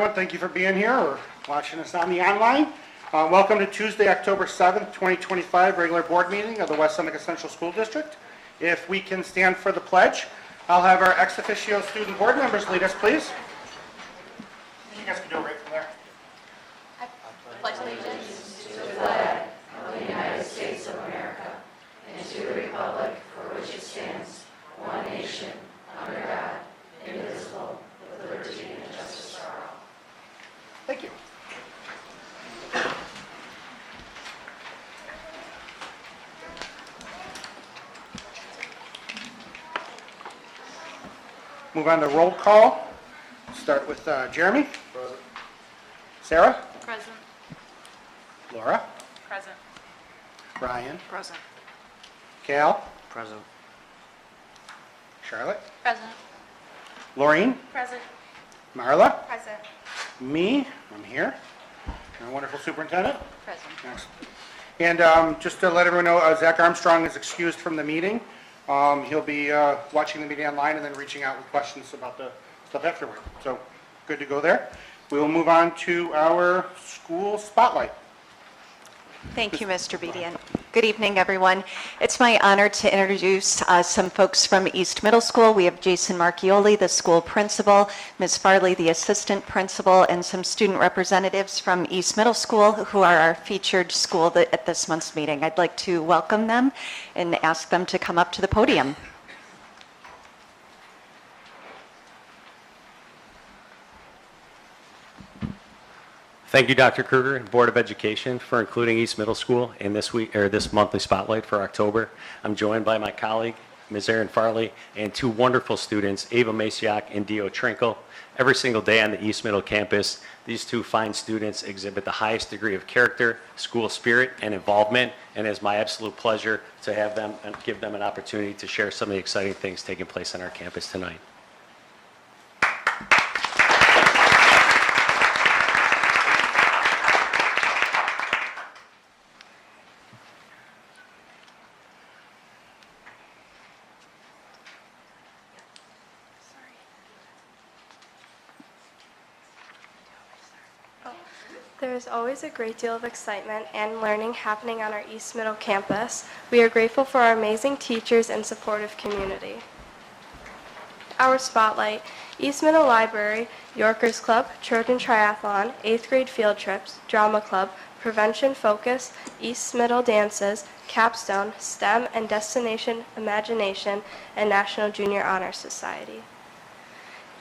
everyone. Thank you for being here or watching us on the online. Welcome to Tuesday, October 7th, 2025, regular board meeting of the West Seneca Central School District. If we can stand for the pledge, I'll have our ex officio student board members lead us, please. You guys can do it right from there. I pledge allegiance to the flag of the United States of America and to the republic for which it stands, one nation, under God, indivisible, with liberty and justice for all. Thank you. Move on to roll call. Start with Jeremy. Present. Sarah. Present. Laura. Present. Brian. Present. Cal. Present. Charlotte. Present. Laureen. Present. Marla. Present. Me. I'm here. Our wonderful superintendent. Present. Excellent. And just to let everyone know, Zach Armstrong is excused from the meeting. He'll be watching the meeting online and then reaching out with questions about the stuff afterward. So good to go there. We will move on to our school spotlight. Thank you, Mr. Bedian. Good evening, everyone. It's my honor to introduce some folks from East Middle School. We have Jason Marchioli, the school principal, Ms. Farley, the assistant principal, and some student representatives from East Middle School who are our featured school at this month's meeting. I'd like to welcome them and ask them to come up to the podium. Thank you, Dr. Krueger and Board of Education, for including East Middle School in this monthly spotlight for October. I'm joined by my colleague, Ms. Erin Farley, and two wonderful students, Ava Masiak and Dio Trinkle. Every single day on the East Middle campus, these two fine students exhibit the highest degree of character, school spirit, and involvement, and it's my absolute pleasure to have them and give them an opportunity to share some of the exciting things taking place on our campus tonight. There is always a great deal of excitement and learning happening on our East Middle campus. We are grateful for our amazing teachers and supportive community. Our spotlight: East Middle Library, Yorkers Club, Trojan Triathlon, 8th grade field trips, Drama Club, Prevention Focus, East Middle Dances, Capstone, STEM and Destination Imagination, and National Junior Honor Society.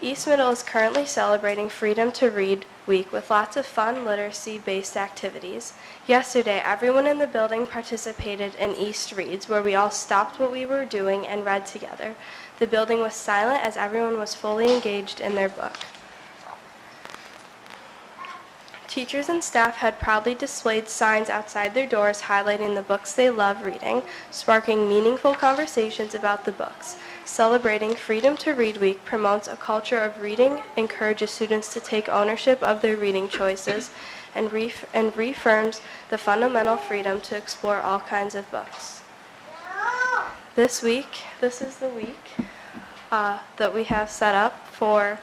East Middle is currently celebrating Freedom to Read Week with lots of fun literacy-based activities. Yesterday, everyone in the building participated in East Reads, where we all stopped what we were doing and read together. The building was silent as everyone was fully engaged in their book. Teachers and staff had proudly displayed signs outside their doors highlighting the books they love reading, sparking meaningful conversations about the books. Celebrating Freedom to Read Week promotes a culture of reading, encourages students to take ownership of their reading choices, and reaffirms the fundamental freedom to explore all kinds of books. This is the week that we have set up for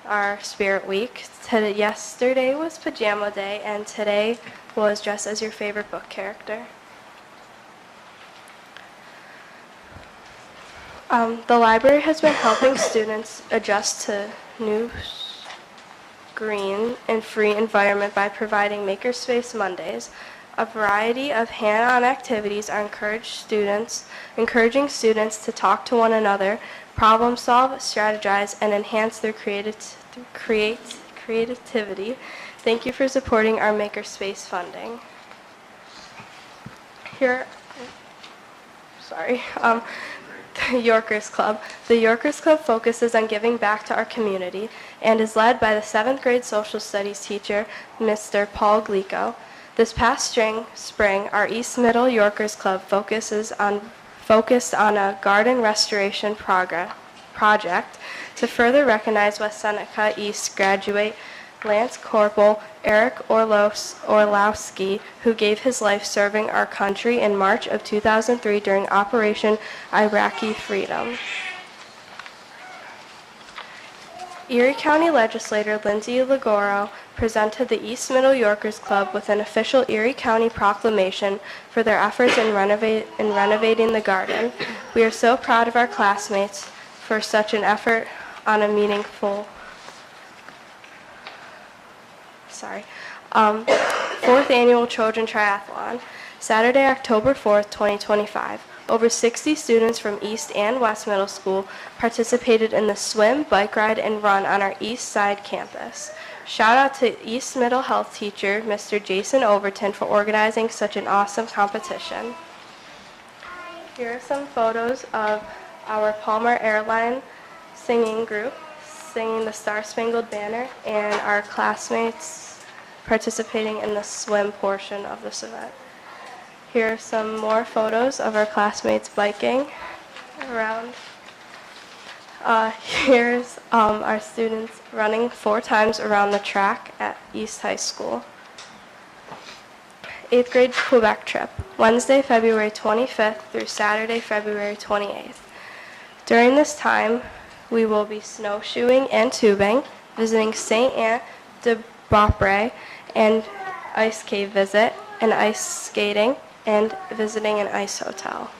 our Spirit Week. Yesterday was Pajama Day, and today was Dress as Your Favorite Book Character. The library has been helping students adjust to new, green, and free environment by providing Makerspace Mondays. A variety of hand-on activities are encouraging students to talk to one another, problem solve, strategize, and enhance their creativity. Thank you for supporting our Makerspace funding. The Yorkers Club. The Yorkers Club focuses on giving back to our community and is led by the 7th grade social studies teacher, Mr. Paul Glico. This past spring, our East Middle Yorkers Club focused on a garden restoration project to further recognize West Seneca East graduate Lance Corporal Eric Orlowski, who gave his life serving our country in March of 2003 during Operation Iraqi Freedom. Erie County Legislator Lindsay Ligoro presented the East Middle Yorkers Club with an official Erie County proclamation for their efforts in renovating the garden. We are so proud of our classmates for such an effort on a meaningful, fourth annual Trojan Triathlon, Saturday, October 4th, 2025. Over 60 students from East and West Middle School participated in the swim, bike ride, and run on our East Side campus. Shout out to East Middle Health teacher, Mr. Jason Overton, for organizing such an awesome competition. Here are some photos of our Palmer Airline singing group singing the Star Spangled Banner and our classmates participating in the swim portion of this event. Here are some more photos of our classmates biking around. Here's our students running 4 times around the track at East High School. 8th grade Quebec trip, Wednesday, February 25th through Saturday, February 28th. During this time, we will be snowshoeing and tubing, visiting St. Anne de Beaupré and ice cave visit, and ice skating, and visiting an ice hotel.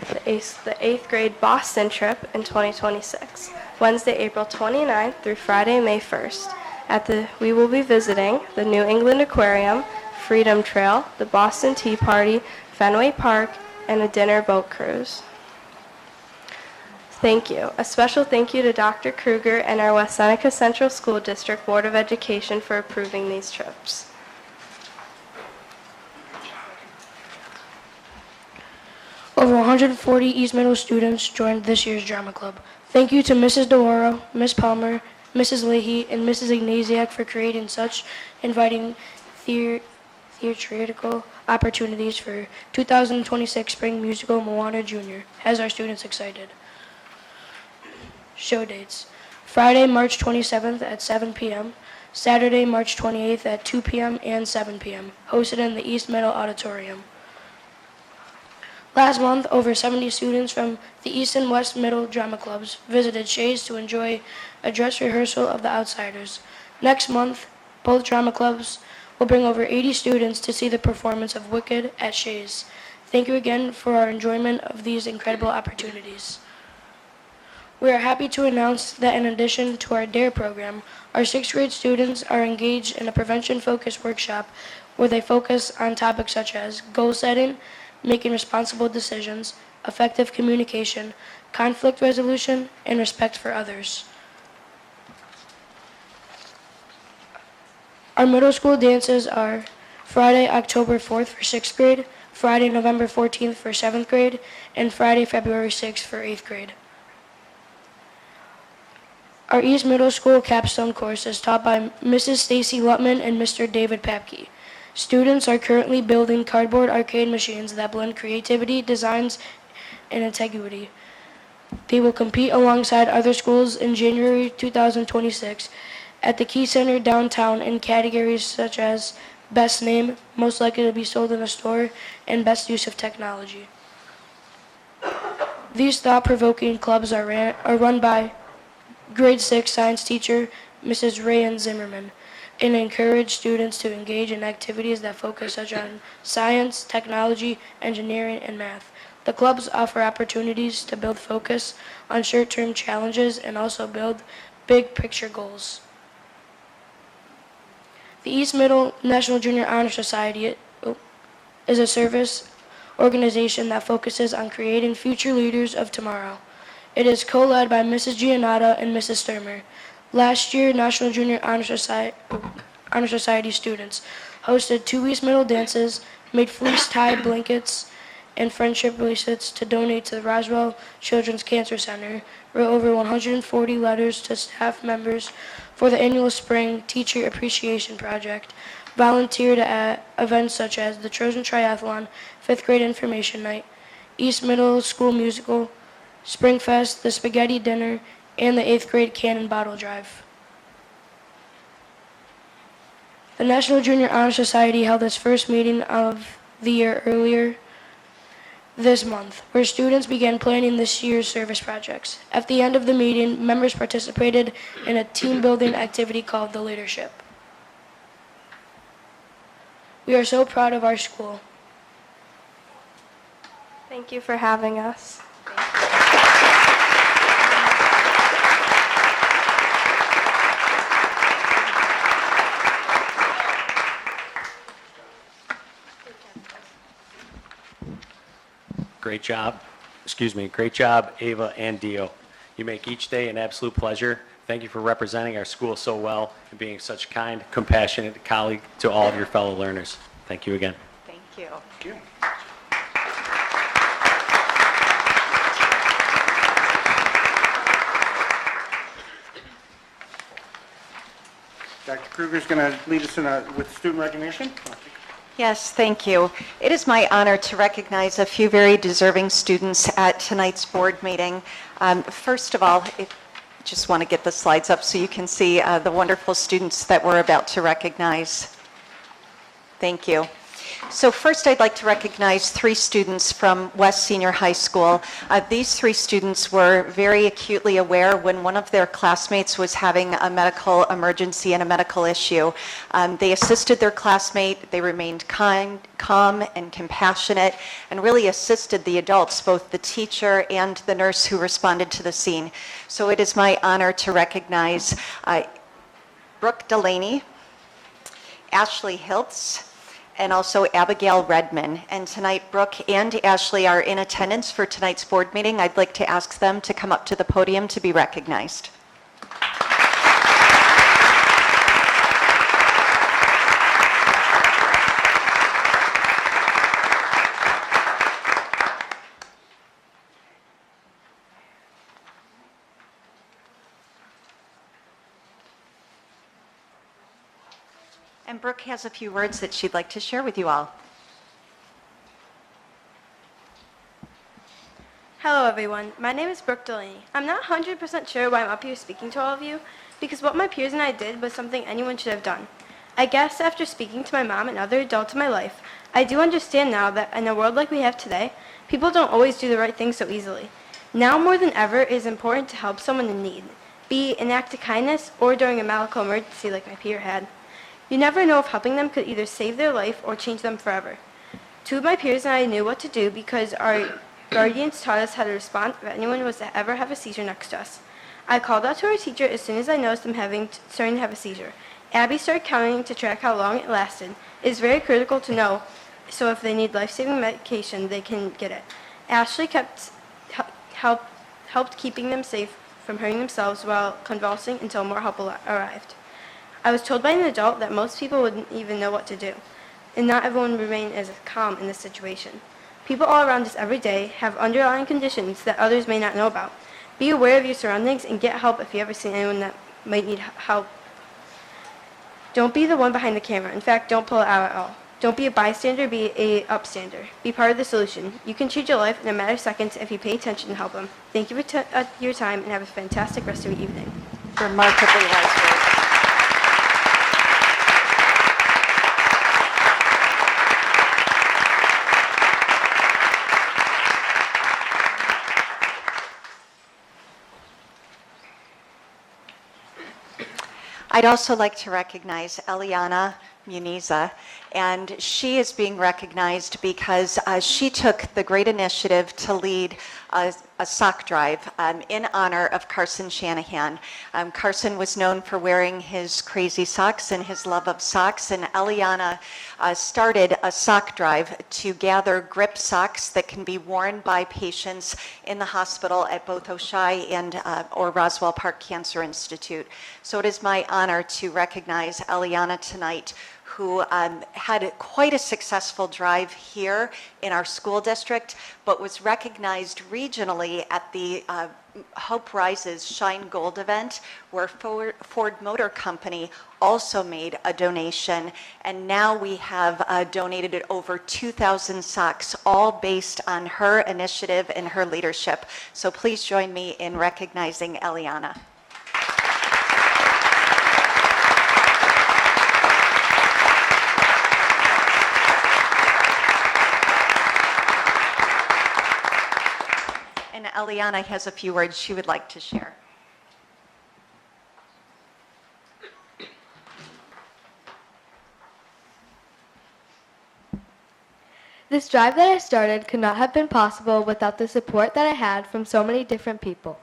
The 8th grade Boston trip in 2026, Wednesday, April 29th through Friday, May 1st. We will be visiting the New England Aquarium, Freedom Trail, the Boston Tea Party, Fenway Park, and a dinner boat cruise. Thank you. A special thank you to Dr. Krueger and our West Seneca Central School District Board of Education for approving these trips. Over 140 East Middle students joined this year's drama club. Thank you to Mrs. DeWaro, Ms. Palmer, Mrs. Leahy, and Mrs. Ignasiak for creating such inviting theatrical opportunities for 2026 Spring Musical Moana Jr. Has our students excited. Show dates. Friday, March 27th at 7 p.m., Saturday, March 28th at 2 p.m. and 7 p.m., hosted in the East Middle Auditorium. Last month, over 70 students from the East and West Middle drama clubs visited Shays to enjoy a dress rehearsal of The Outsiders. Next month, both drama clubs will bring over 80 students to see the performance of Wicked at Shays. Thank you again for our enjoyment of these incredible opportunities. We are happy to announce that in addition to our DARE program, our 6th grade students are engaged in a prevention-focused workshop where they focus on topics such as goal setting, making responsible decisions, effective communication, conflict resolution, and respect for others. Our middle school dances are Friday, October 4th for 6th grade, Friday, November 14th for 7th grade, and Friday, February 6th for 8th grade. Our East Middle School capstone course is taught by Mrs. Stacy Lutman and Mr. David Papke. Students are currently building cardboard arcade machines that blend creativity, designs, and integrity. They will compete alongside other schools in January 2026 at the Key Center downtown in categories such as Best Name, Most Likely to be Sold in a Store, and Best Use of Technology. These thought-provoking clubs are run by Grade 6 science teacher Mrs. Rayan Zimmerman, and encourage students to engage in activities that focus such on science, technology, engineering, and math. The clubs offer opportunities to build focus on short-term challenges and also build big-picture goals. The East Middle National Junior Honor Society is a service organization that focuses on creating future leaders of tomorrow. It is co-led by Mrs. Giannato and Mrs. Sturmer. Last year, National Junior Honor Society students hosted 2 East Middle dances, made fleece tie blankets and friendship bracelets to donate to the Roswell Children's Cancer Center, wrote over 140 letters to staff members for the annual Spring Teacher Appreciation Project, volunteered at events such as the Trojan Triathlon, 5th grade information night, East Middle School musical, Spring Fest, the Spaghetti Dinner, and the 8th grade Cannon Bottle Drive. The National Junior Honor Society held its first meeting of the year earlier this month, where students began planning this year's service projects. At the end of the meeting, members participated in a team-building activity called the Leadership. We are so proud of our school. Thank you for having us. Great job. Great job, Ava and Dio. You make each day an absolute pleasure. Thank you for representing our school so well and being such a kind, compassionate colleague to all of your fellow learners. Thank you again. Thank you. Thank you. Dr. Krueger is going to lead us with student recognition. Yes, thank you. It is my honor to recognize a few very deserving students at tonight's board meeting. First of all, I just want to get the slides up so you can see the wonderful students that we're about to recognize. Thank you. So first, I'd like to recognize 3 students from West Senior High School. These 3 students were very acutely aware when one of their classmates was having a medical emergency and a medical issue. They assisted their classmate. They remained kind, calm, and compassionate, and really assisted the adults, both the teacher and the nurse who responded to the scene. So it is my honor to recognize Brooke Delaney, Ashley Hiltz, and also Abigail Redman. And tonight, Brooke and Ashley are in attendance for tonight's board meeting. I'd like to ask them to come up to the podium to be recognized. And Brooke has a few words that she'd like to share with you all. Hello everyone, my name is Brooke Delaney. I'm not 100% sure why I'm up here speaking to all of you, because what my peers and I did was something anyone should have done. I guess after speaking to my mom and other adults in my life, I do understand now that in a world like we have today, people don't always do the right thing so easily. Now more than ever, it is important to help someone in need, be it an act of kindness or during a medical emergency like my peer had. You never know if helping them could either save their life or change them forever. 2 of my peers and I knew what to do because our guardians taught us how to respond if anyone was to ever have a seizure next to us. I called out to our teacher as soon as I noticed them starting to have a seizure. Abby started counting to track how long it lasted. It is very critical to know, so if they need life-saving medication, they can get it. Ashley helped keeping them safe from hurting themselves while convulsing until more help arrived. I was told by an adult that most people wouldn't even know what to do, and not everyone would remain as calm in this situation. People all around us every day have underlying conditions that others may not know about. Be aware of your surroundings and get help if you ever see anyone that might need help. Don't be the one behind the camera. In fact, don't pull it out at all. Don't be a bystander, be a upstander. Be part of the solution. You can change your life in a matter of seconds if you pay attention and help them. Thank you for your time and have a fantastic rest of your evening. Remarkably wise words. I'd also like to recognize Eliana Muniza, and she is being recognized because she took the great initiative to lead a sock drive in honor of Carson Shanahan. Carson was known for wearing his crazy socks and his love of socks, and Eliana started a sock drive to gather grip socks that can be worn by patients in the hospital at both Oshai and or Roswell Park Cancer Institute. So it is my honor to recognize Eliana tonight, who had quite a successful drive here in our school district, but was recognized regionally at the Hope Rises Shine Gold event, where Ford Motor Company also made a donation, and now we have donated over 2,000 socks, all based on her initiative and her leadership. So please join me in recognizing Eliana. Eliana has a few words she would like to share. This drive that I started could not have been possible without the support that I had from so many different people.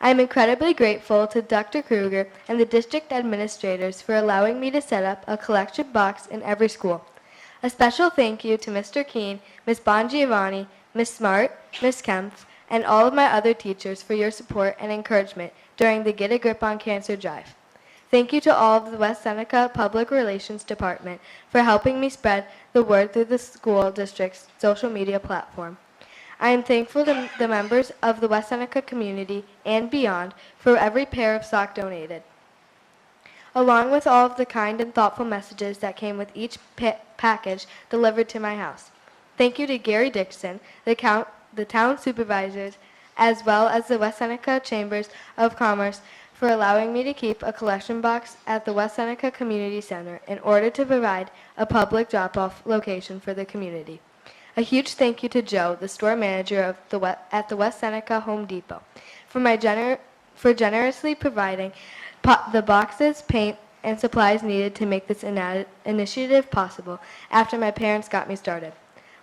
I am incredibly grateful to Dr. Krueger and the district administrators for allowing me to set up a collection box in every school. A special thank you to Mr. Keene, Ms. Bongiovanni, Ms. Smart, Ms. Kempf, and all of my other teachers for your support and encouragement during the Get a Grip on Cancer drive. Thank you to all of the West Seneca Public Relations Department for helping me spread the word through the school district's social media platform. I am thankful to the members of the West Seneca community and beyond for every pair of socks donated, along with all of the kind and thoughtful messages that came with each package delivered to my house. Thank you to Gary Dixon, the town supervisors, as well as the West Seneca Chambers of Commerce for allowing me to keep a collection box at the West Seneca Community Center in order to provide a public drop-off location for the community. A huge thank you to Joe, the store manager at the West Seneca Home Depot, for generously providing the boxes, paint, and supplies needed to make this initiative possible after my parents got me started.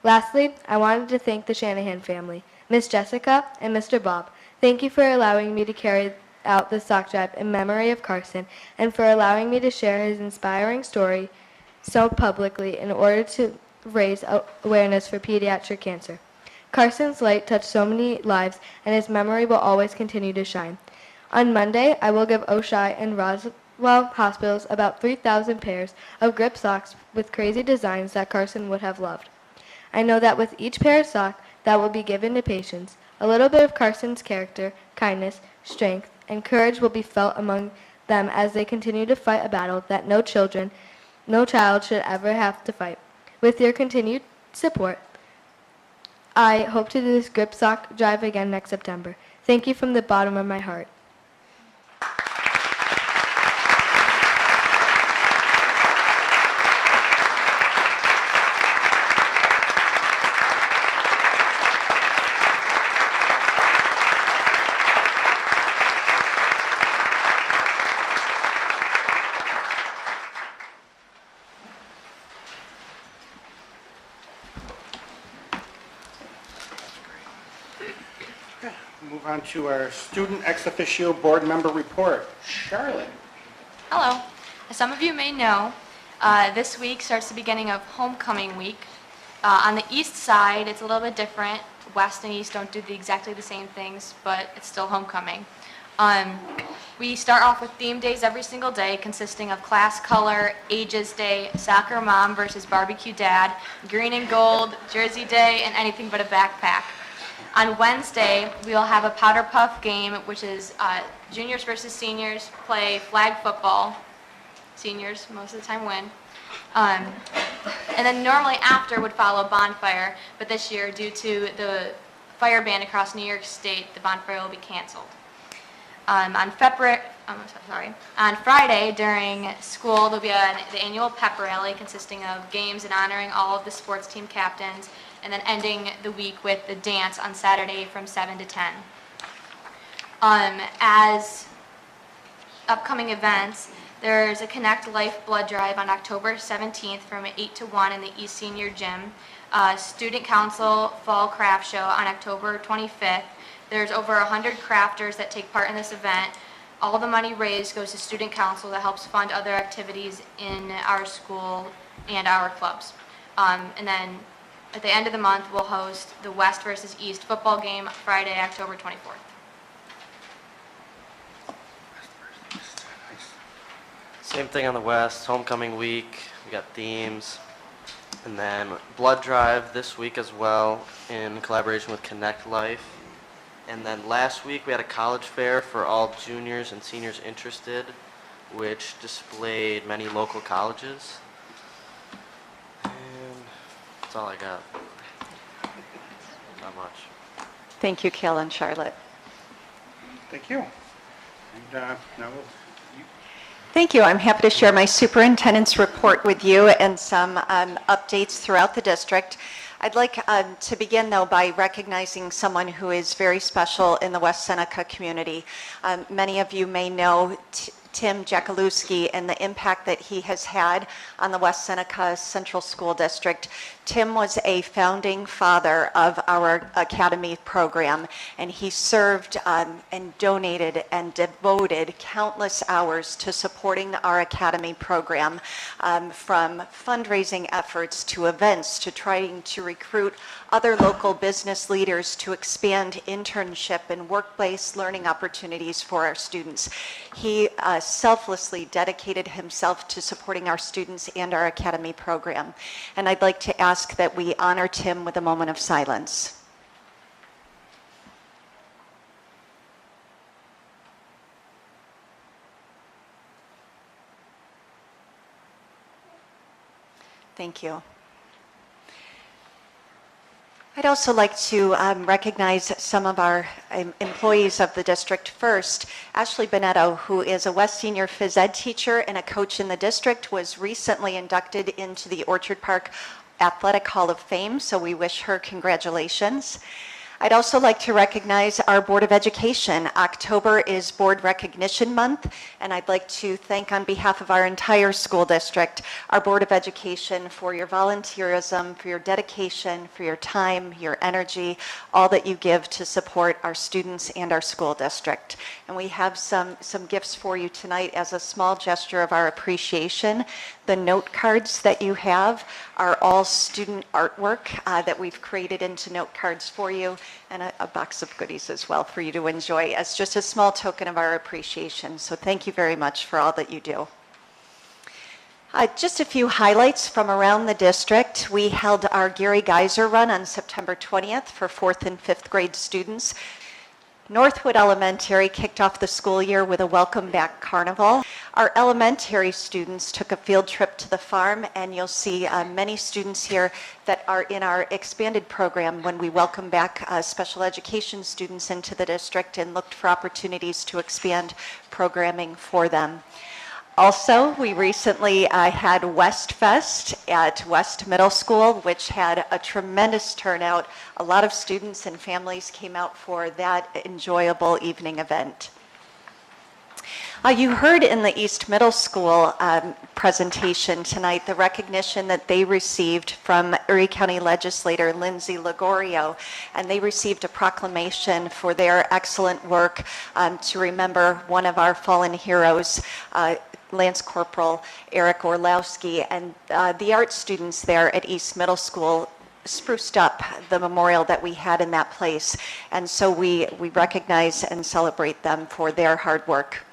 Lastly, I wanted to thank the Shanahan family, Miss Jessica and Mr. Bob. Thank you for allowing me to carry out the sock drive in memory of Carson and for allowing me to share his inspiring story so publicly in order to raise awareness for pediatric cancer. Carson's light touched so many lives and his memory will always continue to shine. On Monday, I will give Oshai and Roswell hospitals about 3,000 pairs of grip socks with crazy designs that Carson would have loved. I know that with each pair of socks that will be given to patients, a little bit of Carson's character, kindness, strength, and courage will be felt among them as they continue to fight a battle that no child should ever have to fight. With your continued support, I hope to do this grip sock drive again next September. Thank you from the bottom of my heart. Move on to our student ex officio board member report. Charlotte. Hello. As some of you may know, this week starts the beginning of homecoming week. On the east side, it's a little bit different. West and east don't do exactly the same things, but it's still homecoming. We start off with theme days every single day, consisting of class color, ages day, soccer mom versus barbecue dad, green and gold, jersey day, and anything but a backpack. On Wednesday, we'll have a powder puff game, which is juniors versus seniors play flag football. Seniors most of the time win. And then normally after would follow bonfire, but this year, due to the fire ban across New York State, the bonfire will be canceled. On Friday during school, there'll be the annual pep rally consisting of games and honoring all of the sports team captains, and then ending the week with the dance on Saturday from 7 to 10. As upcoming events, there's a Connect Life blood drive on October 17th from 8 to 1 in the East Senior Gym. Student Council Fall Craft Show on October 25th. There's over 100 crafters that take part in this event. All the money raised goes to Student Council that helps fund other activities in our school and our clubs. And then at the end of the month, we'll host the West versus East football game Friday, October 24th. Same thing on the West, homecoming week, we got themes, and then blood drive this week as well in collaboration with Connect Life. And then last week we had a college fair for all juniors and seniors interested, which displayed many local colleges. And that's all I got. Not much. Thank you, Kale and Charlotte. Thank you. And now Thank you. I'm happy to share my superintendent's report with you and some updates throughout the district. I'd like to begin, though, by recognizing someone who is very special in the West Seneca community. Many of you may know Tim Jakalewski and the impact that he has had on the West Seneca Central School District. Tim was a founding father of our academy program, and he served and donated and devoted countless hours to supporting our academy program, from fundraising efforts to events to trying to recruit other local business leaders to expand internship and workplace learning opportunities for our students. He selflessly dedicated himself to supporting our students and our academy program. And I'd like to ask that we honor Tim with a moment of silence. Thank you. I'd also like to recognize some of our employees of the district first. Ashley Bonetto, who is a West Senior Phys Ed teacher and a coach in the district, was recently inducted into the Orchard Park Athletic Hall of Fame, so we wish her congratulations. I'd also like to recognize our Board of Education. October is Board Recognition Month, and I'd like to thank on behalf of our entire school district, our Board of Education, for your volunteerism, for your dedication, for your time, your energy, all that you give to support our students and our school district. And we have some gifts for you tonight as a small gesture of our appreciation. The note cards that you have are all student artwork that we've created into note cards for you, and a box of goodies as well for you to enjoy as just a small token of our appreciation. So thank you very much for all that you do. Just a few highlights from around the district. We held our Gary Geyser Run on September 20th for 4th and 5th grade students. Northwood Elementary kicked off the school year with a welcome back carnival. Our elementary students took a field trip to the farm, and you'll see many students here that are in our expanded program when we welcome back special education students into the district and looked for opportunities to expand programming for them. Also, we recently had West Fest at West Middle School, which had a tremendous turnout. A lot of students and families came out for that enjoyable evening event. You heard in the East Middle School presentation tonight the recognition that they received from Erie County Legislator Lindsay Ligorio, and they received a proclamation for their excellent work to remember one of our fallen heroes, Lance Corporal Eric Orlowski, and the art students there at East Middle School spruced up the memorial that we had in that place. And so we recognize and celebrate them for their hard work.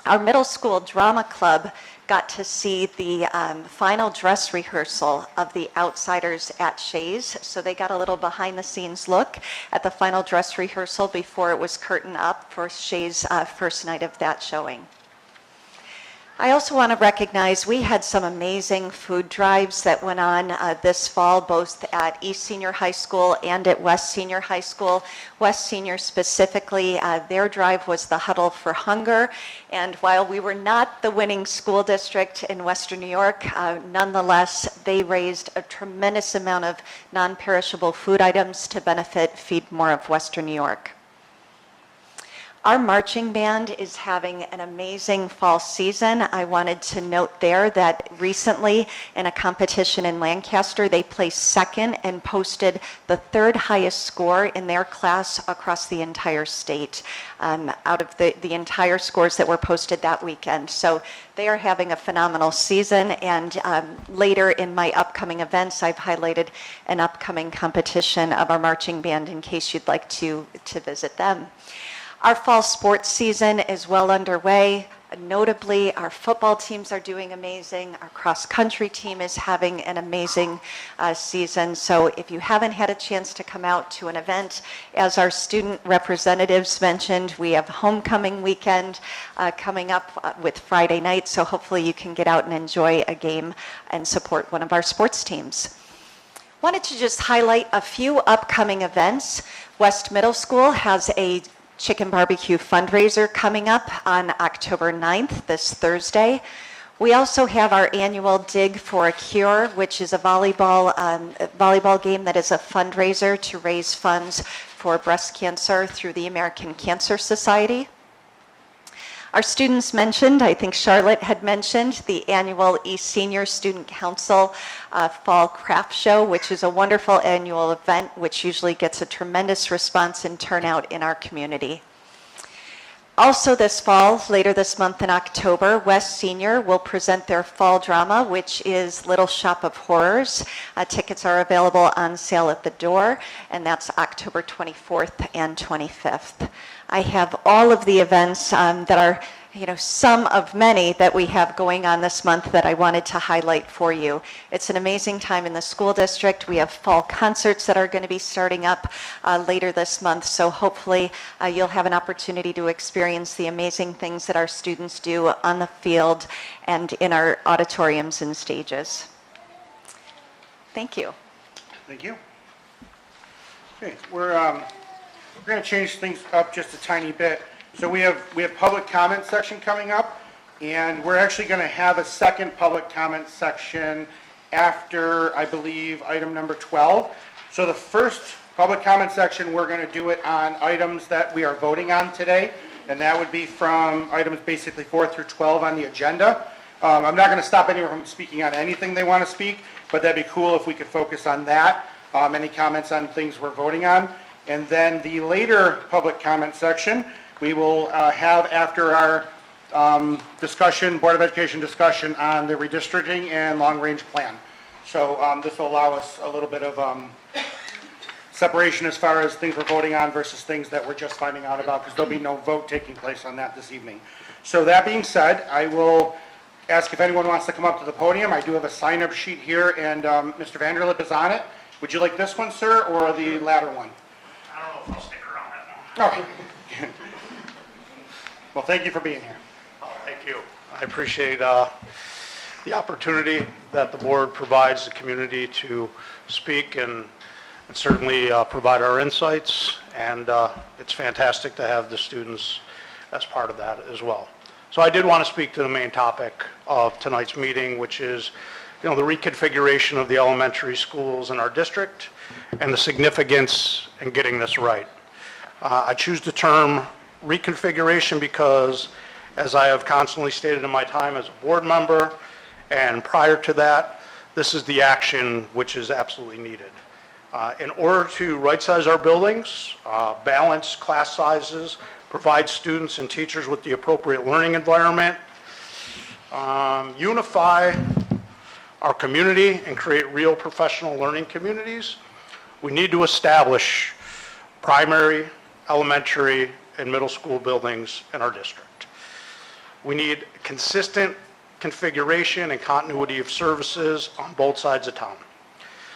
Our middle school drama club got to see the final dress rehearsal of The Outsiders at Shays. So they got a little behind the scenes look at the final dress rehearsal before it was curtained up for Shays' first night of that showing. I also want to recognize we had some amazing food drives that went on this fall, both at East Senior High School and at West Senior High School. West Senior specifically, their drive was the Huddle for Hunger. And while we were not the winning school district in Western New York, nonetheless, they raised a tremendous amount of non-perishable food items to benefit Feed More of Western New York. Our marching band is having an amazing fall season. I wanted to note there that recently in a competition in Lancaster, they placed second and posted the third highest score in their class across the entire state, out of the entire scores that were posted that weekend. So they are having a phenomenal season, and later in my upcoming events, I've highlighted an upcoming competition of our marching band in case you'd like to visit them. Our fall sports season is well underway. Notably, our football teams are doing amazing. Our cross-country team is having an amazing season. So if you haven't had a chance to come out to an event, as our student representatives mentioned, we have homecoming weekend coming up with Friday night. So hopefully you can get out and enjoy a game and support one of our sports teams. Wanted to just highlight a few upcoming events. West Middle School has a chicken barbecue fundraiser coming up on October 9th, this Thursday. We also have our annual Dig for a Cure, which is a volleyball game that is a fundraiser to raise funds for breast cancer through the American Cancer Society. Our students mentioned, I think Charlotte had mentioned, the annual East Senior Student Council Fall Craft Show, which is a wonderful annual event which usually gets a tremendous response and turnout in our community. Also this fall, later this month in October, West Senior will present their fall drama, which is Little Shop of Horrors. Tickets are available on sale at the door, and that's October 24th and 25th. I have all of the events that are, some of many that we have going on this month that I wanted to highlight for you. It's an amazing time in the school district. We have fall concerts that are going to be starting up later this month, so hopefully you'll have an opportunity to experience the amazing things that our students do on the field and in our auditoriums and stages. Thank you. Thank you. Okay, we're going to change things up just a tiny bit. So we have public comment section coming up, and we're actually going to have a second public comment section after, I believe, item number 12. So the first public comment section, we're going to do it on items that we are voting on today, and that would be from items basically 4 through 12 on the agenda. I'm not going to stop anyone from speaking on anything they want to speak, but that'd be cool if we could focus on that. Any comments on things we're voting on. And then the later public comment section, we will have after our discussion, Board of Education discussion on the redistricting and long-range plan. So this will allow us a little bit of separation as far as things we're voting on versus things that we're just finding out about, because there'll be no vote taking place on that this evening. So that being said, I will ask if anyone wants to come up to the podium. I do have a sign-up sheet here, and Mr. Vanderlip is on it. Would you like this one, sir, or the latter one? I don't know if I'll stick around that long. Okay. Well, thank you for being here. Oh, thank you. I appreciate the opportunity that the board provides the community to speak and certainly provide our insights. And it's fantastic to have the students as part of that as well. So I did want to speak to the main topic of tonight's meeting, which is the reconfiguration of the elementary schools in our district and the significance in getting this right. I choose the term reconfiguration because, as I have constantly stated in my time as a board member and prior to that, this is the action which is absolutely needed. In order to right-size our buildings, balance class sizes, provide students and teachers with the appropriate learning environment, unify our community and create real professional learning communities, we need to establish primary, elementary, and middle school buildings in our district. We need consistent configuration and continuity of services on both sides of town.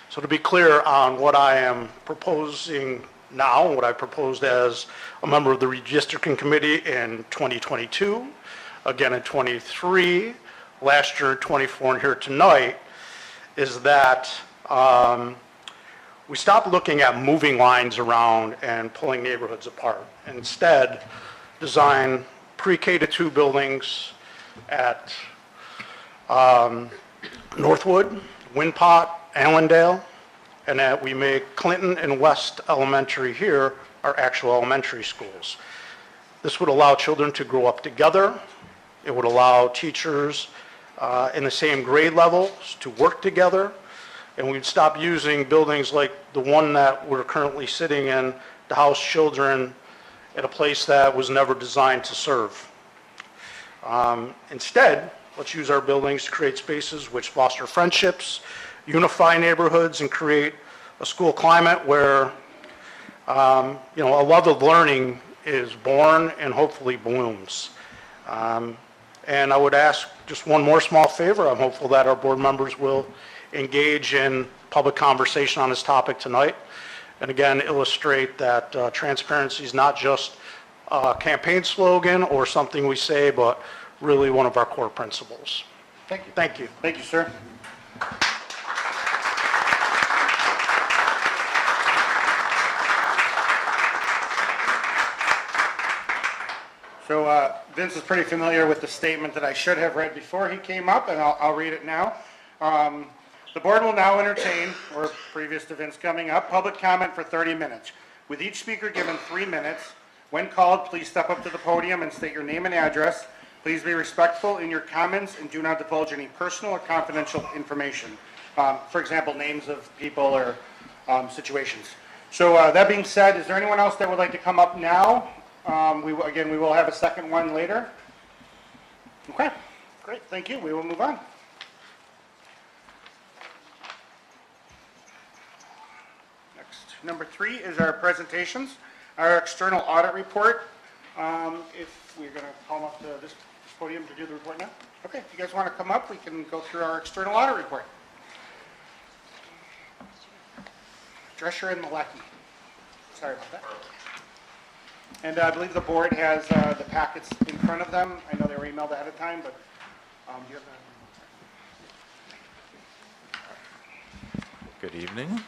So to be clear on what I am proposing now, what I proposed as a member of the Redistricting Committee in 2022, again in 23, last year in 24, and here tonight, is that we stop looking at moving lines around and pulling neighborhoods apart. And instead, design pre-K to 2 buildings at Northwood, Winpot, Allendale, and that we make Clinton and West Elementary here our actual elementary schools. This would allow children to grow up together. It would allow teachers in the same grade levels to work together. And we'd stop using buildings like the one that we're currently sitting in to house children at a place that was never designed to serve. Instead, let's use our buildings to create spaces which foster friendships, unify neighborhoods, and create a school climate where a love of learning is born and hopefully blooms. And I would ask just one more small favor. I'm hopeful that our board members will engage in public conversation on this topic tonight. And again, illustrate that transparency is not just a campaign slogan or something we say, but really one of our core principles. Thank you. Thank you. Thank you, sir. So Vince is pretty familiar with the statement that I should have read before he came up, and I'll read it now. The board will now entertain, or previous to Vince coming up, public comment for 30 minutes, with each speaker given 3 minutes. When called, please step up to the podium and state your name and address. Please be respectful in your comments and do not divulge any personal or confidential information. For example, names of people or situations. So that being said, is there anyone else that would like to come up now? We will have a second one later. Okay, great, thank you. We will move on. Next, number 3 is our presentations, our external audit report. If we're going to call up to this podium to do the report now. Okay, if you guys want to come up, we can go through our external audit report. Drescher and Malecki. Sorry about that. And I believe the board has the packets in front of them. I know they were emailed ahead of time, but do you have that? Good evening.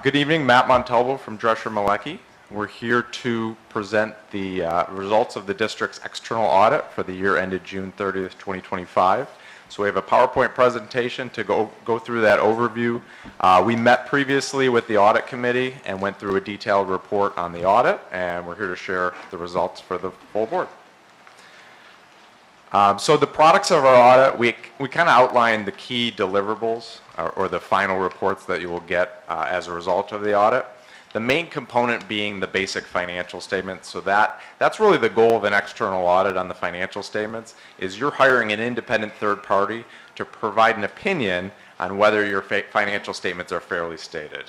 Good evening, Matt Montalvo from Drescher Malecki. We're here to present the results of the district's external audit for the year ended June 30th, 2025. So we have a PowerPoint presentation to go through that overview. We met previously with the audit committee and went through a detailed report on the audit, and we're here to share the results for the full board. So the products of our audit, we kind of outlined the key deliverables or the final reports that you will get as a result of the audit. The main component being the basic financial statements. So that's really the goal of an external audit on the financial statements, is you're hiring an independent third party to provide an opinion on whether your financial statements are fairly stated.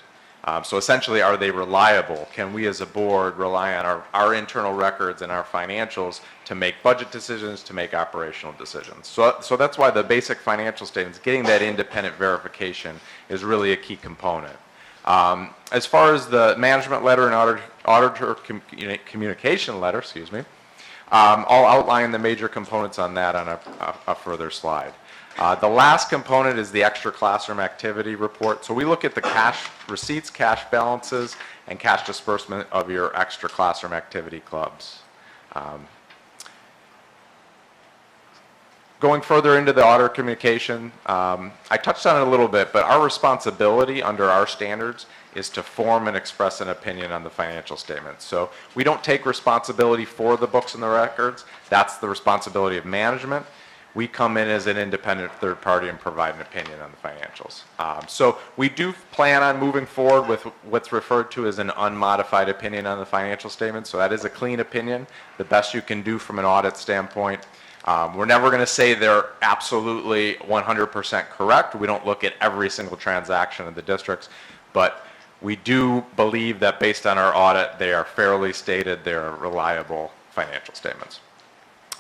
So essentially, are they reliable? Can we as a board rely on our internal records and our financials to make budget decisions, to make operational decisions? So that's why the basic financial statements, getting that independent verification is really a key component. As far as the management letter and auditor communication letter, I'll outline the major components on that on a further slide. The last component is the extra classroom activity report. So we look at the cash receipts, cash balances, and cash disbursement of your extra classroom activity clubs. Going further into the auditor communication, I touched on it a little bit, but our responsibility under our standards is to form and express an opinion on the financial statements. So we don't take responsibility for the books and the records. That's the responsibility of management. We come in as an independent third party and provide an opinion on the financials. So we do plan on moving forward with what's referred to as an unmodified opinion on the financial statements. So that is a clean opinion, the best you can do from an audit standpoint. We're never going to say they're absolutely 100% correct. We don't look at every single transaction of the districts, but we do believe that based on our audit, they are fairly stated, they're reliable financial statements.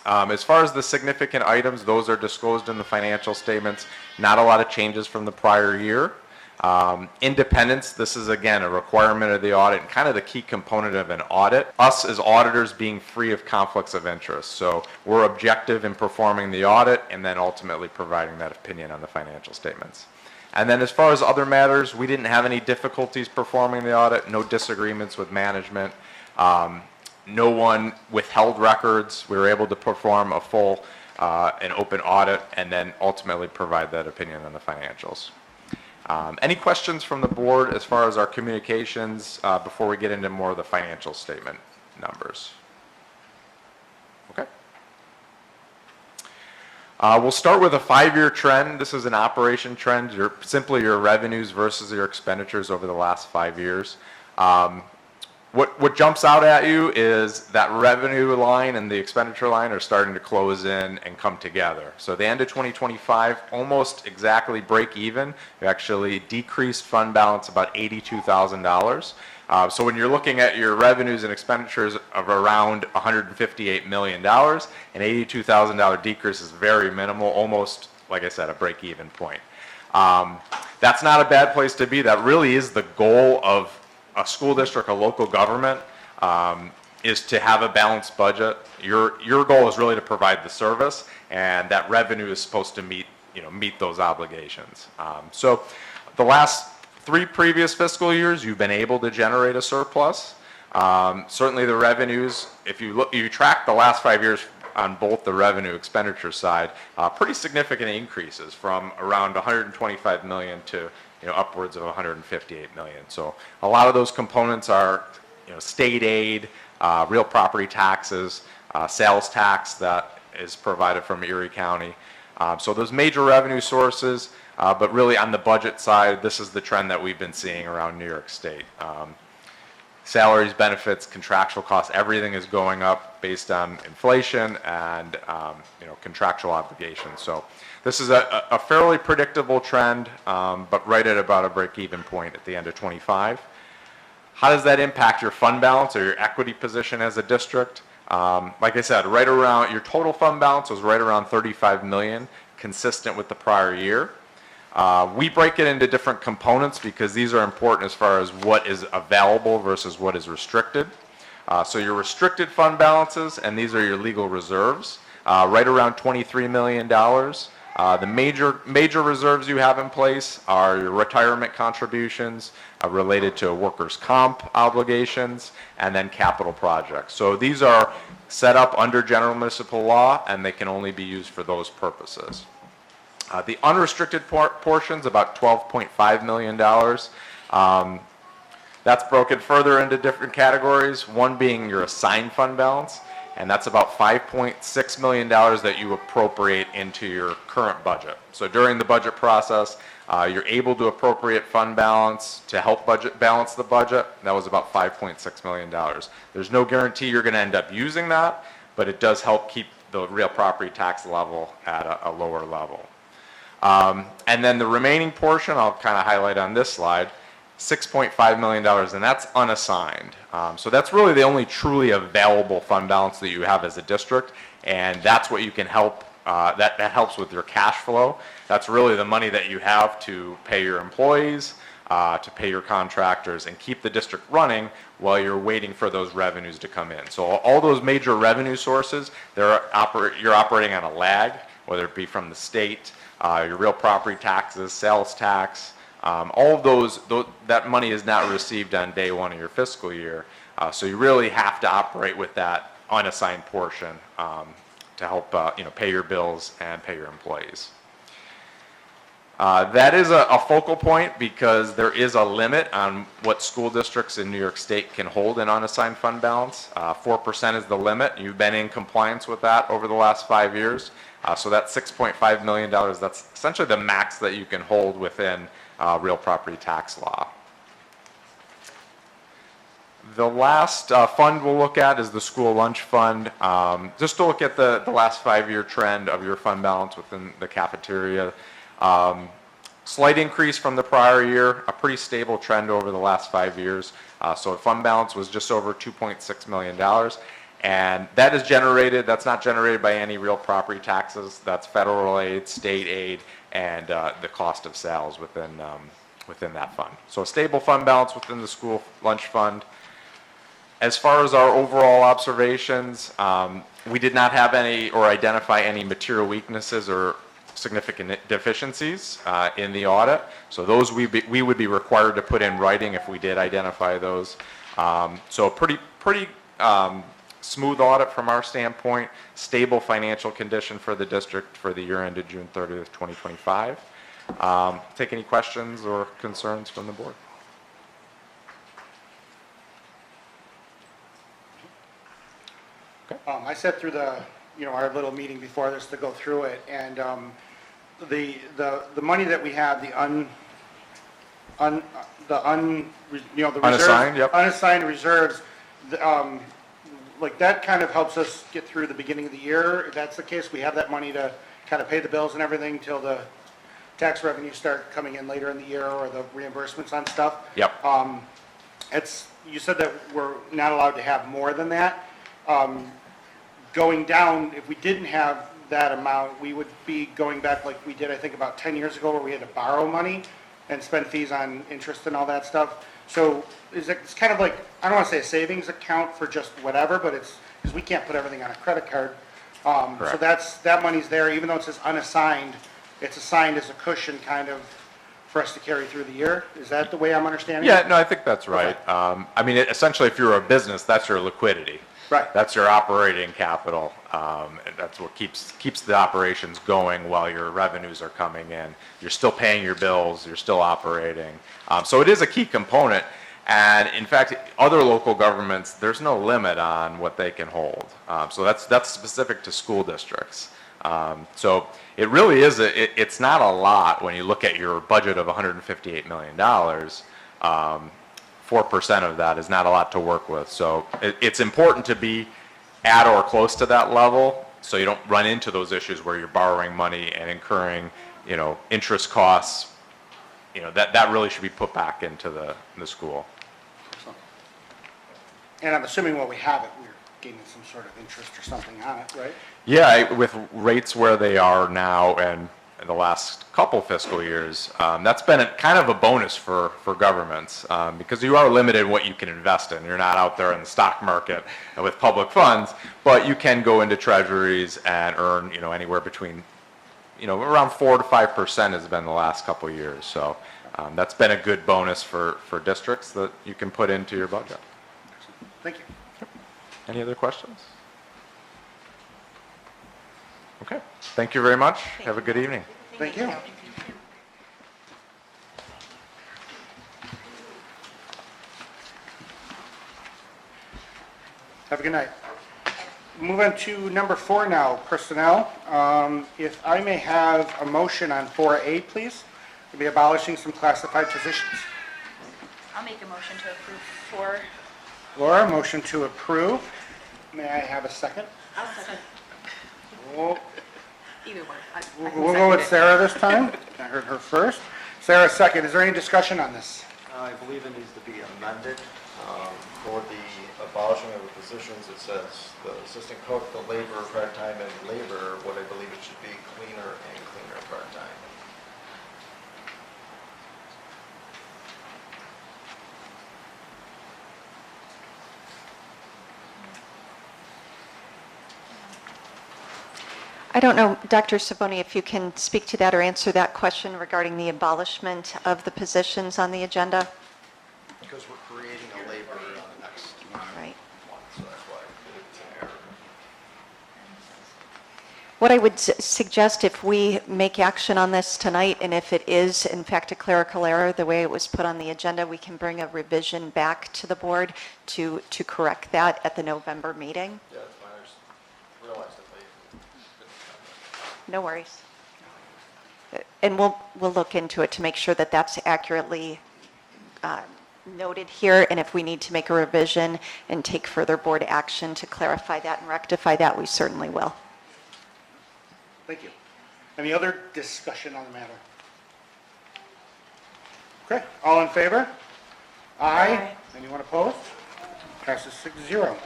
As far as the significant items, those are disclosed in the financial statements. Not a lot of changes from the prior year. Independence, this is again a requirement of the audit and kind of the key component of an audit. Us as auditors being free of conflicts of interest. So we're objective in performing the audit and then ultimately providing that opinion on the financial statements. And then as far as other matters, we didn't have any difficulties performing the audit, no disagreements with management. No one withheld records. We were able to perform a full and open audit and then ultimately provide that opinion on the financials. Any questions from the board as far as our communications before we get into more of the financial statement numbers? Okay. We'll start with a 5-year trend. This is an operation trend, simply your revenues versus your expenditures over the last 5 years. What jumps out at you is that revenue line and the expenditure line are starting to close in and come together. So the end of 2025, almost exactly break even. We actually decreased fund balance about $82,000. So when you're looking at your revenues and expenditures of around $158 million, an $82,000 decrease is very minimal, almost, like I said, a break even point. That's not a bad place to be. That really is the goal of a school district, a local government, is to have a balanced budget. Your goal is really to provide the service, and that revenue is supposed to meet those obligations. So the last 3 previous fiscal years, you've been able to generate a surplus. Certainly the revenues, if you track the last 5 years on both the revenue expenditure side, pretty significant increases from around 125 million to upwards of 158 million. So a lot of those components are state aid, real property taxes, sales tax that is provided from Erie County. So those major revenue sources, but really on the budget side, this is the trend that we've been seeing around New York State. Salaries, benefits, contractual costs, everything is going up based on inflation and contractual obligations. So this is a fairly predictable trend, but right at about a break-even point at the end of 25. How does that impact your fund balance or your equity position as a district? Like I said, right around your total fund balance was right around 35 million, consistent with the prior year. We break it into different components because these are important as far as what is available versus what is restricted. So your restricted fund balances, and these are your legal reserves, right around $23 million. The major reserves you have in place are your retirement contributions related to workers' comp obligations, and then capital projects. So these are set up under general municipal law, and they can only be used for those purposes. The unrestricted portion's about $12.5 million. That's broken further into different categories, one being your assigned fund balance, and that's about $5.6 million that you appropriate into your current budget. So during the budget process, you're able to appropriate fund balance to help balance the budget. That was about $5.6 million. There's no guarantee you're going to end up using that, but it does help keep the real property tax level at a lower level. And then the remaining portion, I'll kind of highlight on this slide, $6.5 million, and that's unassigned. So that's really the only truly available fund balance that you have as a district, and that's what you can help, that helps with your cash flow. That's really the money that you have to pay your employees, to pay your contractors, and keep the district running while you're waiting for those revenues to come in. So all those major revenue sources, you're operating on a lag, whether it be from the state, your real property taxes, sales tax, all of those, that money is not received on day one of your fiscal year. So you really have to operate with that unassigned portion to help pay your bills and pay your employees. That is a focal point because there is a limit on what school districts in New York State can hold in unassigned fund balance. 4% is the limit. You've been in compliance with that over the last 5 years. So that's $6.5 million. That's essentially the max that you can hold within real property tax law. The last fund we'll look at is the school lunch fund. Just to look at the last 5-year trend of your fund balance within the cafeteria. Slight increase from the prior year, a pretty stable trend over the last 5 years. So fund balance was just over $2.6 million. And that is generated, that's not generated by any real property taxes. That's federal aid, state aid, and the cost of sales within that fund. So a stable fund balance within the school lunch fund. As far as our overall observations, we did not have any or identify any material weaknesses or significant deficiencies in the audit. So those we would be required to put in writing if we did identify those. So pretty smooth audit from our standpoint, stable financial condition for the district for the year ended June 30th, 2025. Take any questions or concerns from the board. I sat through our little meeting before this to go through it, and the money that we have, Unassigned, yep. Unassigned reserves, like that kind of helps us get through the beginning of the year. If that's the case, we have that money to kind of pay the bills and everything till the tax revenues start coming in later in the year, or the reimbursements on stuff. Yep. You said that we're not allowed to have more than that. Going down, if we didn't have that amount, we would be going back like we did, I think, about 10 years ago, where we had to borrow money and spend fees on interest and all that stuff. So it's kind of like, I don't want to say a savings account for just whatever, but it's because we can't put everything on a credit card. So that money's there, even though it says unassigned, it's assigned as a cushion kind of for us to carry through the year. Is that the way I'm understanding Yeah, it? no, I think that's right. I mean, essentially, if you're a business, that's your liquidity. Right. That's your operating capital. And that's what keeps the operations going while your revenues are coming in. You're still paying your bills, you're still operating. So it is a key component. And in fact, other local governments, there's no limit on what they can hold. So that's specific to school districts. So it really is, it's not a lot when you look at your budget of $158 million. 4% of that is not a lot to work with. So it's important to be at or close to that level so you don't run into those issues where you're borrowing money and incurring, interest costs. That really should be put back into the school. And I'm assuming while we have it, we're gaining some sort of interest or something on it, right? Yeah, with rates where they are now and in the last couple fiscal years, that's been kind of a bonus for governments because you are limited in what you can invest in. You're not out there in the stock market with public funds, but you can go into treasuries and earn, anywhere between, around 4 to 5% has been the last couple of years. So that's been a good bonus for districts that you can put into your budget. Thank you. Any other questions? Okay, thank you very much. Have a good evening. Thank you. Have a good night. Move on to number 4 now, personnel. If I may have a motion on 4A, please. We'll be abolishing some classified positions. I'll make a motion to approve 4. Laura, motion to approve. May I have a second? I'll second. We'll Either one. we'll go with Sarah this time. I heard her first. Sarah, second. Is there any discussion on this? I believe it needs to be amended. For the abolishment of the positions, it says the assistant cook, the laborer, part-time, and laborer, what I believe it should be cleaner and cleaner part-time. I don't know, Dr. Savoni, if you can speak to that or answer that question regarding the abolishment of the positions on the agenda? Because we're creating a laborer on the next Right. one, so that's why it's an error. What I would suggest, if we make action on this tonight, and if it is in fact a clerical error, the way it was put on the agenda, we can bring a revision back to the board to correct that at the November meeting. Yeah, that's fine. I just realized that they didn't. No worries. And we'll look into it to make sure that that's accurately noted here, and if we need to make a revision and take further board action to clarify that and rectify that, we certainly will. Thank you. Any other discussion on the matter? Okay, all in favor? Aye. Anyone opposed? Passes 6-0.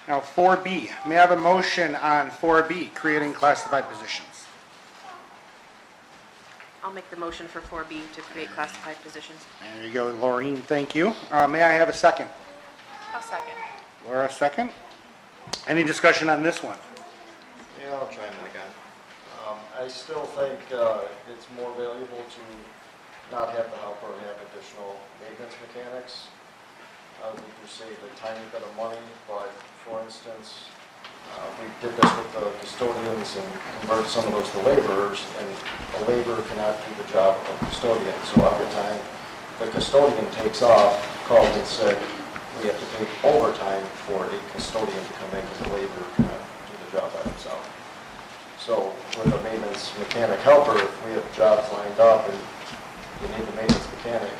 Now 4B, may I have a motion on 4B, creating classified positions? I'll make the motion for 4B to create classified positions. There you go, Laureen, thank you. May I have a second? I'll second. Laura, second. Any discussion on this one? Yeah, I'll chime in again. I still think it's more valuable to not have the helper and have additional maintenance mechanics. We do save a tiny bit of money, but for instance, we did this with the custodians and converted some of those to laborers, and a laborer cannot do the job of a custodian. So every time the custodian takes off, called and said, we have to pay overtime for a custodian to come in because the laborer cannot do the job by himself. So with a maintenance mechanic helper, if we have jobs lined up and you need the maintenance mechanic,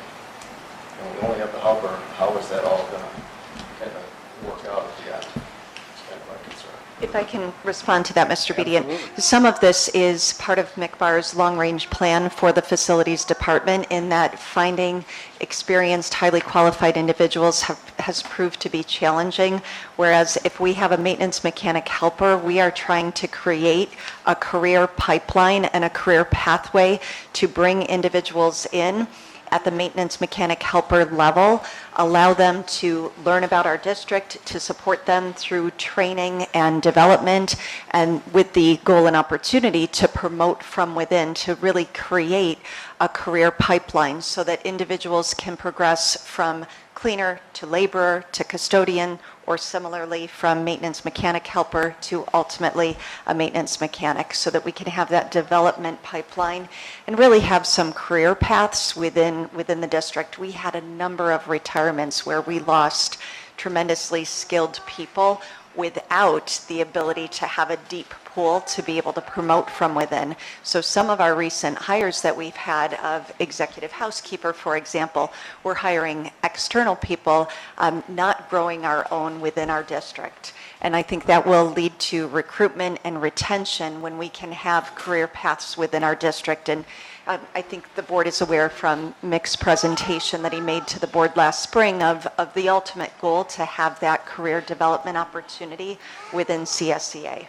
and we only have the helper, how is that all going to kind of work out at the end? It's kind of my concern. If I can respond to that, Mr. Bedian. Absolutely. Some of this is part of MCBAR's long-range plan for the facilities department, in that finding experienced, highly qualified individuals has proved to be challenging. Whereas if we have a maintenance mechanic helper, we are trying to create a career pipeline and a career pathway to bring individuals in at the maintenance mechanic helper level, allow them to learn about our district, to support them through training and development, and with the goal and opportunity to promote from within, to really create a career pipeline so that individuals can progress from cleaner to laborer to custodian, or similarly from maintenance mechanic helper to ultimately a maintenance mechanic, so that we can have that development pipeline and really have some career paths within the district. We had a number of retirements where we lost tremendously skilled people without the ability to have a deep pool to be able to promote from within. So some of our recent hires that we've had of executive housekeeper, for example, we're hiring external people, not growing our own within our district. And I think that will lead to recruitment and retention when we can have career paths within our district. And I think the board is aware from Mick's presentation that he made to the board last spring of the ultimate goal to have that career development opportunity within CSEA.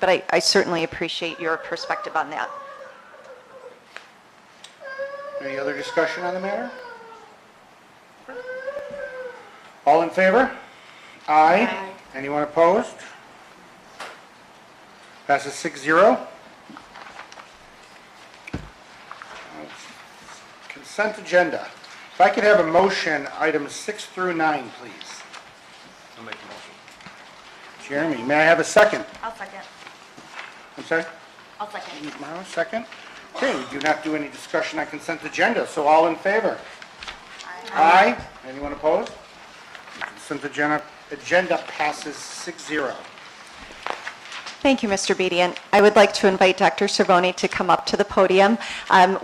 But I certainly appreciate your perspective on that. Any other discussion on the matter? All in favor? Aye. Anyone opposed? Passes 6-0. Consent agenda. If I could have a motion, items 6 through 9, please. I'll make a motion. Jeremy, may I have a second? I'll second. I'm sorry? I'll second. Tomorrow, second. Okay, we do not do any discussion on consent agenda, so all in favor? Aye. Anyone opposed? Consent agenda passes 6-0. Thank you, Mr. Bedient. I would like to invite Dr. Cervoni to come up to the podium.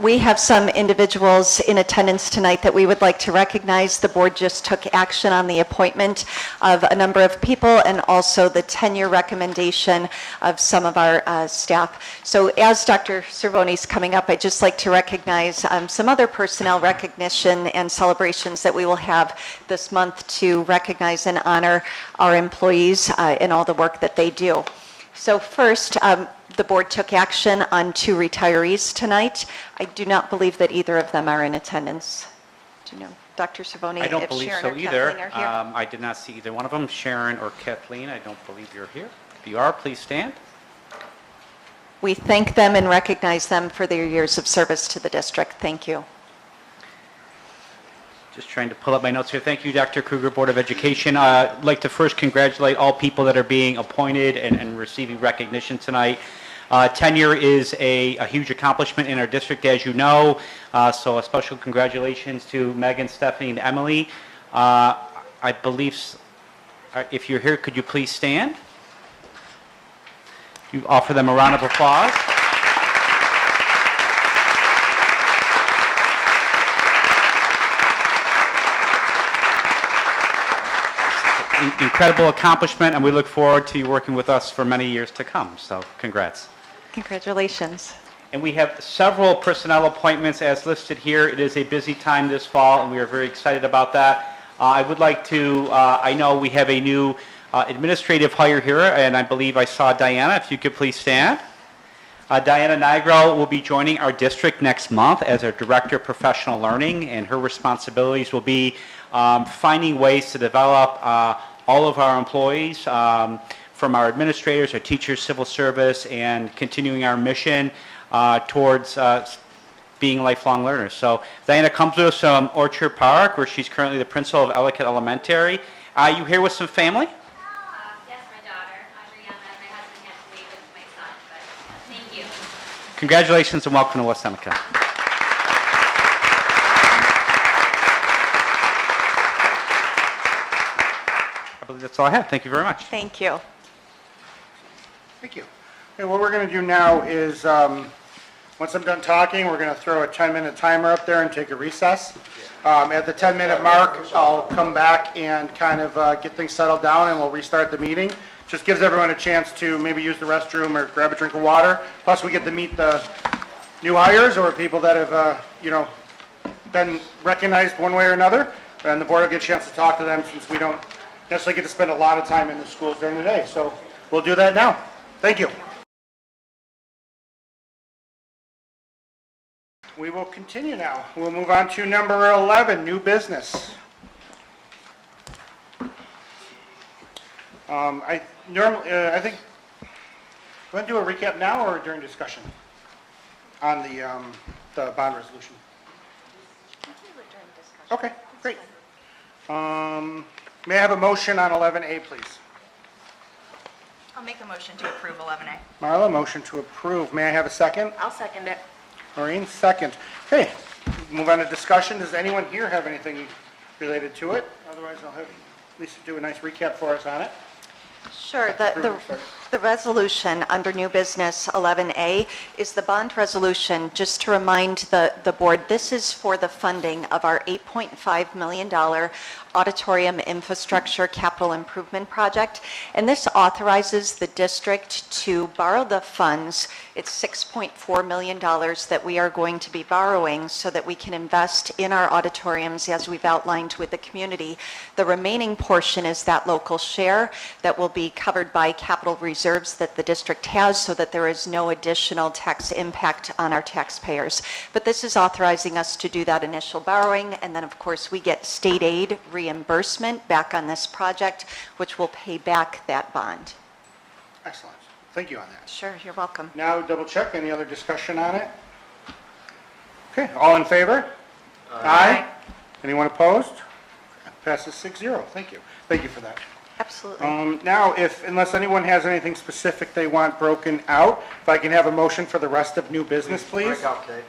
We have some individuals in attendance tonight that we would like to recognize. The board just took action on the appointment of a number of people and also the tenure recommendation of some of our staff. So as Dr. Cervoni is coming up, I'd just like to recognize some other personnel recognition and celebrations that we will have this month to recognize and honor our employees and all the work that they do. So first, the board took action on 2 retirees tonight. I do not believe that either of them are in attendance. Do you know, Dr. Cervoni, I don't if believe Sharon so or either. Kathleen are here? I did not see either one of them. Sharon or Kathleen, I don't believe you're here. If you are, please stand. We thank them and recognize them for their years of service to the district. Thank you. Just trying to pull up my notes here. Thank you, Dr. Krueger, Board of Education. I'd like to first congratulate all people that are being appointed and receiving recognition tonight. Tenure is a huge accomplishment in our district, as you know, so a special congratulations to Megan, Stephanie, and Emily. I believe, if you're here, could you please stand? You offer them a round of applause. Incredible accomplishment, and we look forward to you working with us for many years to come. So, congrats. Congratulations. And we have several personnel appointments as listed here. It is a busy time this fall, and we are very excited about that. I would like to, I know we have a new administrative hire here, and I believe I saw Diana. If you could please stand. Diana Nigro will be joining our district next month as our Director of Professional Learning, and her responsibilities will be finding ways to develop all of our employees, from our administrators, our teachers, civil service, and continuing our mission towards being lifelong learners. So Diana comes to us from Orchard Park, where she's currently the principal of Ellicott Elementary. You here with some family? Yes, my daughter, Adriana, and my husband had to leave with my son, but thank you. Congratulations and welcome to West Seneca. I believe that's all I have. Thank you very much. Thank you. Thank you. Okay, what we're going to do now is, once I'm done talking, we're going to throw a 10-minute timer up there and take a recess. At the 10-minute mark, I'll come back and kind of get things settled down, and we'll restart the meeting. Just gives everyone a chance to maybe use the restroom or grab a drink of water. Plus, we get to meet the new hires or people that have, been recognized one way or another, and the board will get a chance to talk to them since we don't necessarily get to spend a lot of time in the schools during the day. So we'll do that now. Thank you. we will continue now. We'll move on to number 11, new business. I think, want to do a recap now or during discussion on the bond resolution? Okay, great. May I have a motion on 11A, please? I'll make a motion to approve 11A. Marla, motion to approve. May I have a second? I'll second it. Maureen, second. Okay, move on to discussion. Does anyone here have anything related to it? Otherwise, I'll have Lisa do a nice recap for us on it. Sure. The resolution under new business 11A is the bond resolution. Just to remind the board, this is for the funding of our $8.5 million auditorium infrastructure capital improvement project. And this authorizes the district to borrow the funds. It's $6.4 million that we are going to be borrowing so that we can invest in our auditoriums as we've outlined with the community. The remaining portion is that local share that will be covered by capital reserves that the district has so that there is no additional tax impact on our taxpayers. But this is authorizing us to do that initial borrowing, and then of course we get state aid reimbursement back on this project, which will pay back that bond. Excellent. Thank you on that. Sure, you're welcome. Now double check. Any other discussion on it? Okay, all in favor? Aye. Anyone opposed? Passes 6-0. Thank you. Thank you for that. Absolutely. Now, unless anyone has anything specific they want broken out, if I can have a motion for the rest of new business, please. Break out, Kate.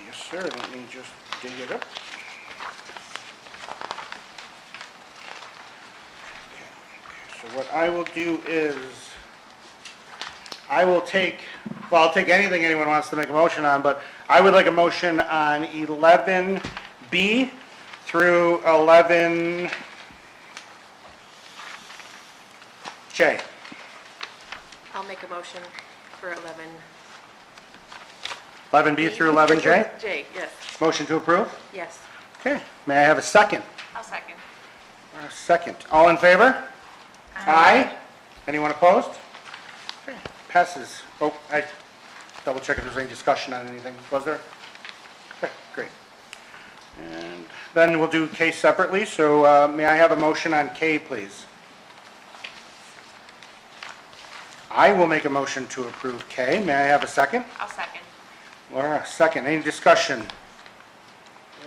Yes, sir. Let me just dig it up. Okay. So what I will do is, I'll take anything anyone wants to make a motion on, but I would like a motion on 11B through 11J. 'll make a motion for 11B through 11J? J, yes. Motion to approve? Yes. Okay. May I have a second? I'll second. A second. All in favor? Aye. Anyone opposed? Okay. Passes. Oh, I double check if there's any discussion on anything. Was there? Okay, great. And then we'll do K separately. So may I have a motion on K, please? I will make a motion to approve K. May I have a second? I'll second. Laura, second. Any discussion?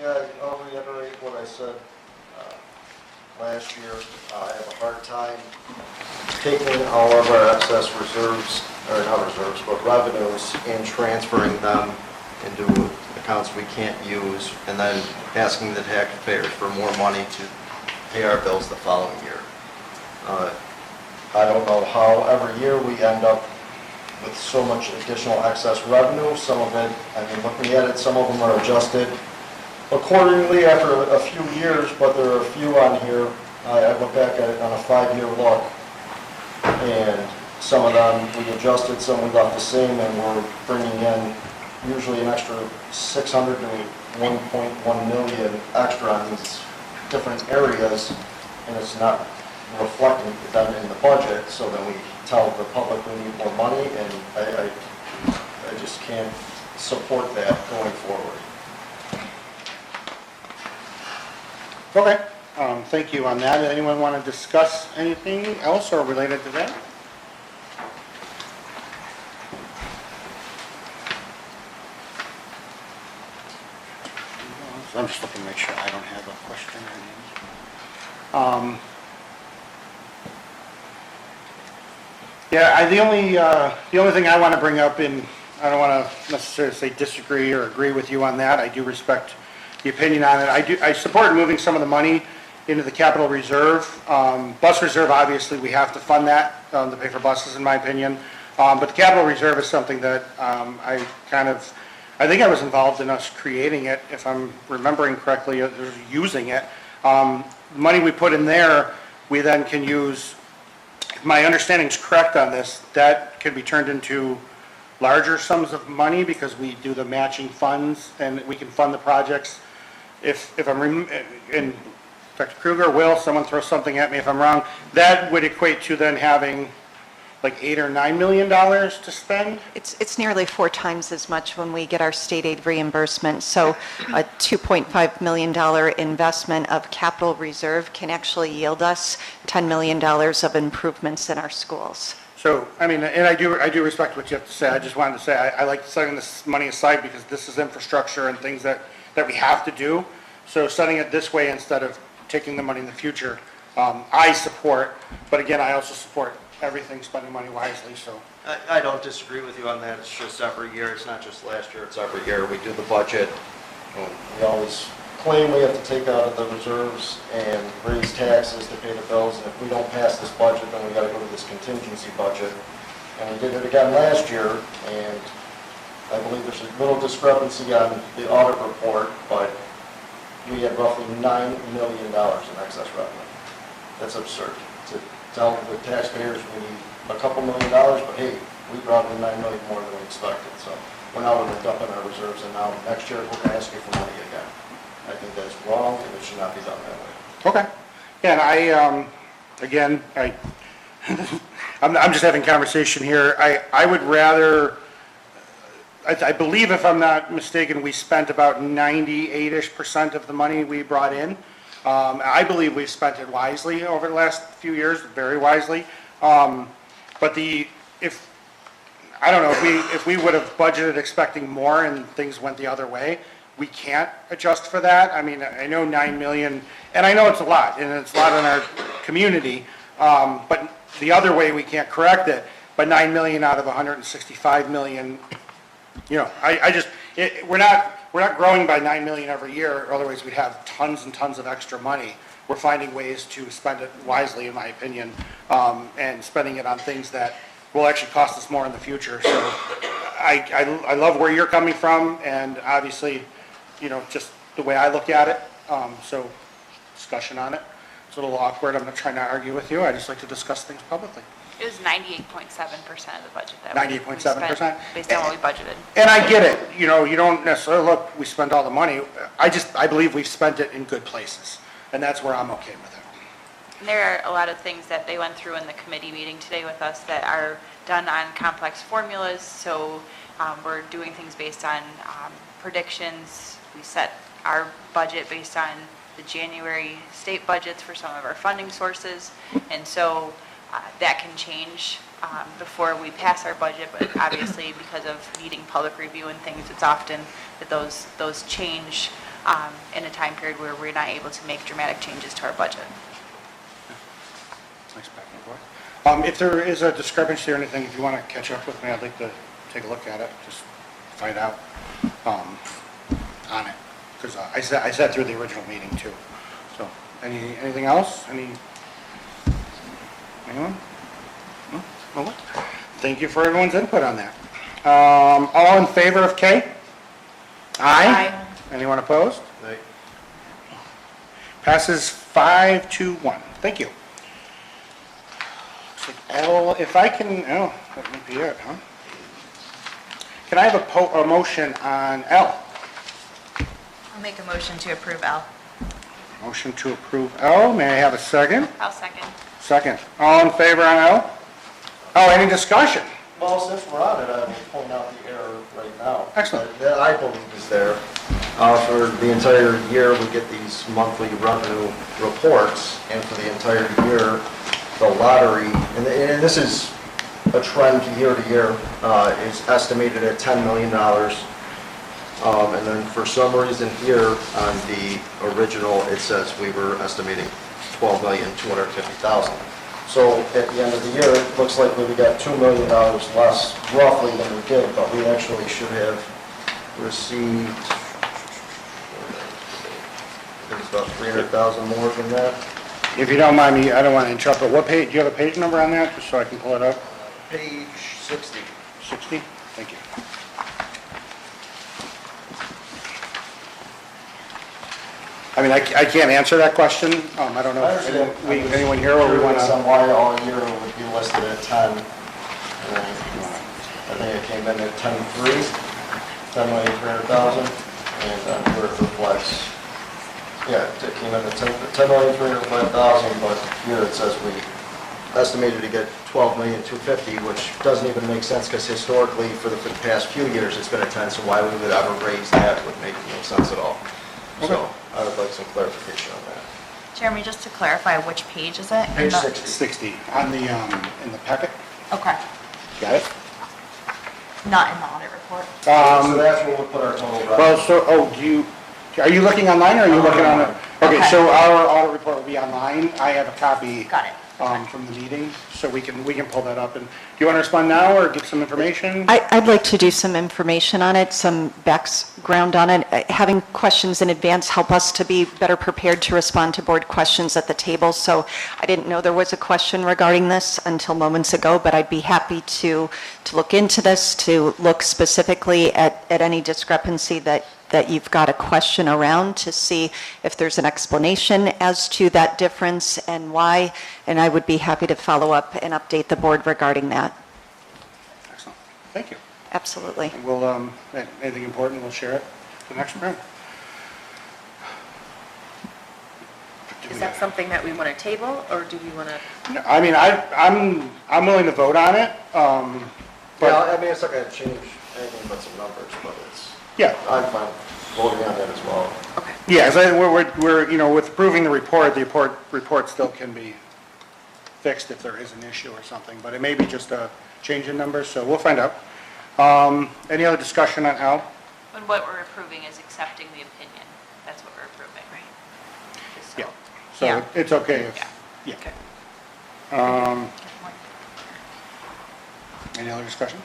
Yeah, I'll reiterate what I said last year. I have a hard time taking all of our excess reserves, or not reserves, but revenues, and transferring them into accounts we can't use, and then asking the taxpayers for more money to pay our bills the following year. I don't know how every year we end up with so much additional excess revenue. Some of it, I mean, looking at it, some of them are adjusted accordingly after a few years, but there are a few on here. I look back at it on a 5-year look, and some of them we adjusted, some we left the same, and we're bringing in usually an extra 600 to 1.1 million extra on these different areas, and it's not reflecting them in the budget, so then we tell the public we need more money, and I just can't support that going forward. Okay. Thank you on that. Anyone want to discuss anything else or related to that? I'm just looking to make sure I don't have a question or anything. Yeah, the only thing I want to bring up, and I don't want to necessarily say disagree or agree with you on that. I do respect the opinion on it. I support moving some of the money into the capital reserve. Bus reserve, obviously, we have to fund that to pay for buses, in my opinion. But the capital reserve is something that I think I was involved in us creating it, if I'm remembering correctly, using it. Money we put in there, we then can use. If my understanding is correct on this, that can be turned into larger sums of money because we do the matching funds and we can fund the projects. If I'm, and Dr. Krueger, someone throw something at me if I'm wrong, that would equate to then having like $8 or $9 million to spend? It's nearly 4 times as much when we get our state aid reimbursement. So a $2.5 million investment of capital reserve can actually yield us $10 million of improvements in our schools. So, I mean, and I do respect what you have to say. I just wanted to say, I like setting this money aside because this is infrastructure and things that we have to do. So setting it this way instead of taking the money in the future, I support, but again, I also support everything, spending money wisely, so. I don't disagree with you on that. It's just every year. It's not just last year, it's every year. We do the budget. We always claim we have to take out of the reserves and raise taxes to pay the bills. And if we don't pass this budget, then we got to go to this contingency budget. And we did it again last year, and I believe there's a little discrepancy on the audit report, but we had roughly $9 million in excess revenue. That's absurd. To tell the taxpayers we need a couple $1 million, but hey, we brought in $9 million more than we expected. So we're now going to dump in our reserves, and now next year we're going to ask you for money again. I think that's wrong, and it should not be done that way. Okay. Yeah, and I'm just having conversation here. I would rather, I believe if I'm not mistaken, we spent about 98-ish% of the money we brought in. I believe we've spent it wisely over the last few years, very wisely. But I don't know, if we would have budgeted expecting more and things went the other way, we can't adjust for that. I mean, I know 9 million, and I know it's a lot, and it's a lot in our community, but the other way we can't correct it, but 9 million out of 165 million, you know, we're not growing by 9 million every year, otherwise we'd have tons and tons of extra money. We're finding ways to spend it wisely, in my opinion, and spending it on things that will actually cost us more in the future. So I love where you're coming from, and obviously, you know, just the way I look at it. So discussion on it. It's a little awkward. I'm not trying to argue with you. I just like to discuss things publicly. It was 98.7% of the budget that we 98.7%? spent based on what we budgeted. And I get it. You know, you don't necessarily look, we spent all the money. I believe we've spent it in good places, and that's where I'm okay with it. And there are a lot of things that they went through in the committee meeting today with us that are done on complex formulas. So we're doing things based on predictions. We set our budget based on the January state budgets for some of our funding sources. And so that can change before we pass our budget, but obviously because of needing public review and things, it's often that those change in a time period where we're not able to make dramatic changes to our budget. Nice back and forth. If there is a discrepancy or anything, if you want to catch up with me, I'd like to take a look at it, just find out on it. Because I sat through the original meeting too. So, anything else? Anyone? No? No? Thank you for everyone's input on that. All in favor of K? Aye. Anyone opposed? Aye. Passes 5-1. Thank you. Looks like L, if I can, that might be it, huh? Can I have a motion on L? I'll make a motion to approve L. Motion to approve L. May I have a second? I'll second. Second. All in favor on L? Oh, any discussion? Well, since we're on it, I will point out the error right now. Excellent. That I believe is there. For the entire year, we get these monthly revenue reports, and for the entire year, the lottery, and this is a trend year to year, is estimated at $10 million. And then for some reason here on the original, it says we were estimating $12,250,000. So at the end of the year, it looks like we got $2 million less roughly than we did, but we actually should have received, there's about $300,000 more than that. If you don't mind me, I don't want to interrupt, but what page, do you have a page number on that, just so I can pull it up? Page 60. 60? Thank you. I mean, I can't answer that question. I don't know if anyone here or we want to... Why all year would be listed at 10. I think it came in at 10.3, $10,300,000, and here it reflects, yeah, it came in at $10,305,000, but here it says we estimated to get $12,250,000, which doesn't even make sense because historically, for the past few years, it's been a 10, so why we would ever raise that would make no sense at all. So I would like some clarification on that. Jeremy, just to clarify, which page is it? Page 60. 60 on the, in the packet. Okay. Got it? Not in the audit report. So that's where we'll put our total revenue. Well, so, are you looking online or are you looking on it? Okay, Okay. so our audit report will be online. I have a copy. Got it. From the meeting, so we can pull that up. And do you want to respond now or give some information? I'd like to do some information on it, some background on it. Having questions in advance help us to be better prepared to respond to board questions at the table. So I didn't know there was a question regarding this until moments ago, but I'd be happy to look into this, to look specifically at any discrepancy that you've got a question around, to see if there's an explanation as to that difference and why, and I would be happy to follow up and update the board regarding that. Excellent. Thank you. Absolutely. And we'll, anything important, we'll share it the next round. Is that something that we want to table, or do we want to? No, I mean, I'm willing to vote on it, Yeah, but, I mean, it's not going to change anything but some numbers, but it's, yeah. I'm fine voting on that as well. Okay. Yeah, as we're, you know, with approving the report still can be fixed if there is an issue or something, but it may be just a change in numbers, so we'll find out. Any other discussion on Al? And what we're approving is accepting the opinion. That's what we're approving. Right. Yeah, so Yeah. it's okay if, yeah. Any other discussion?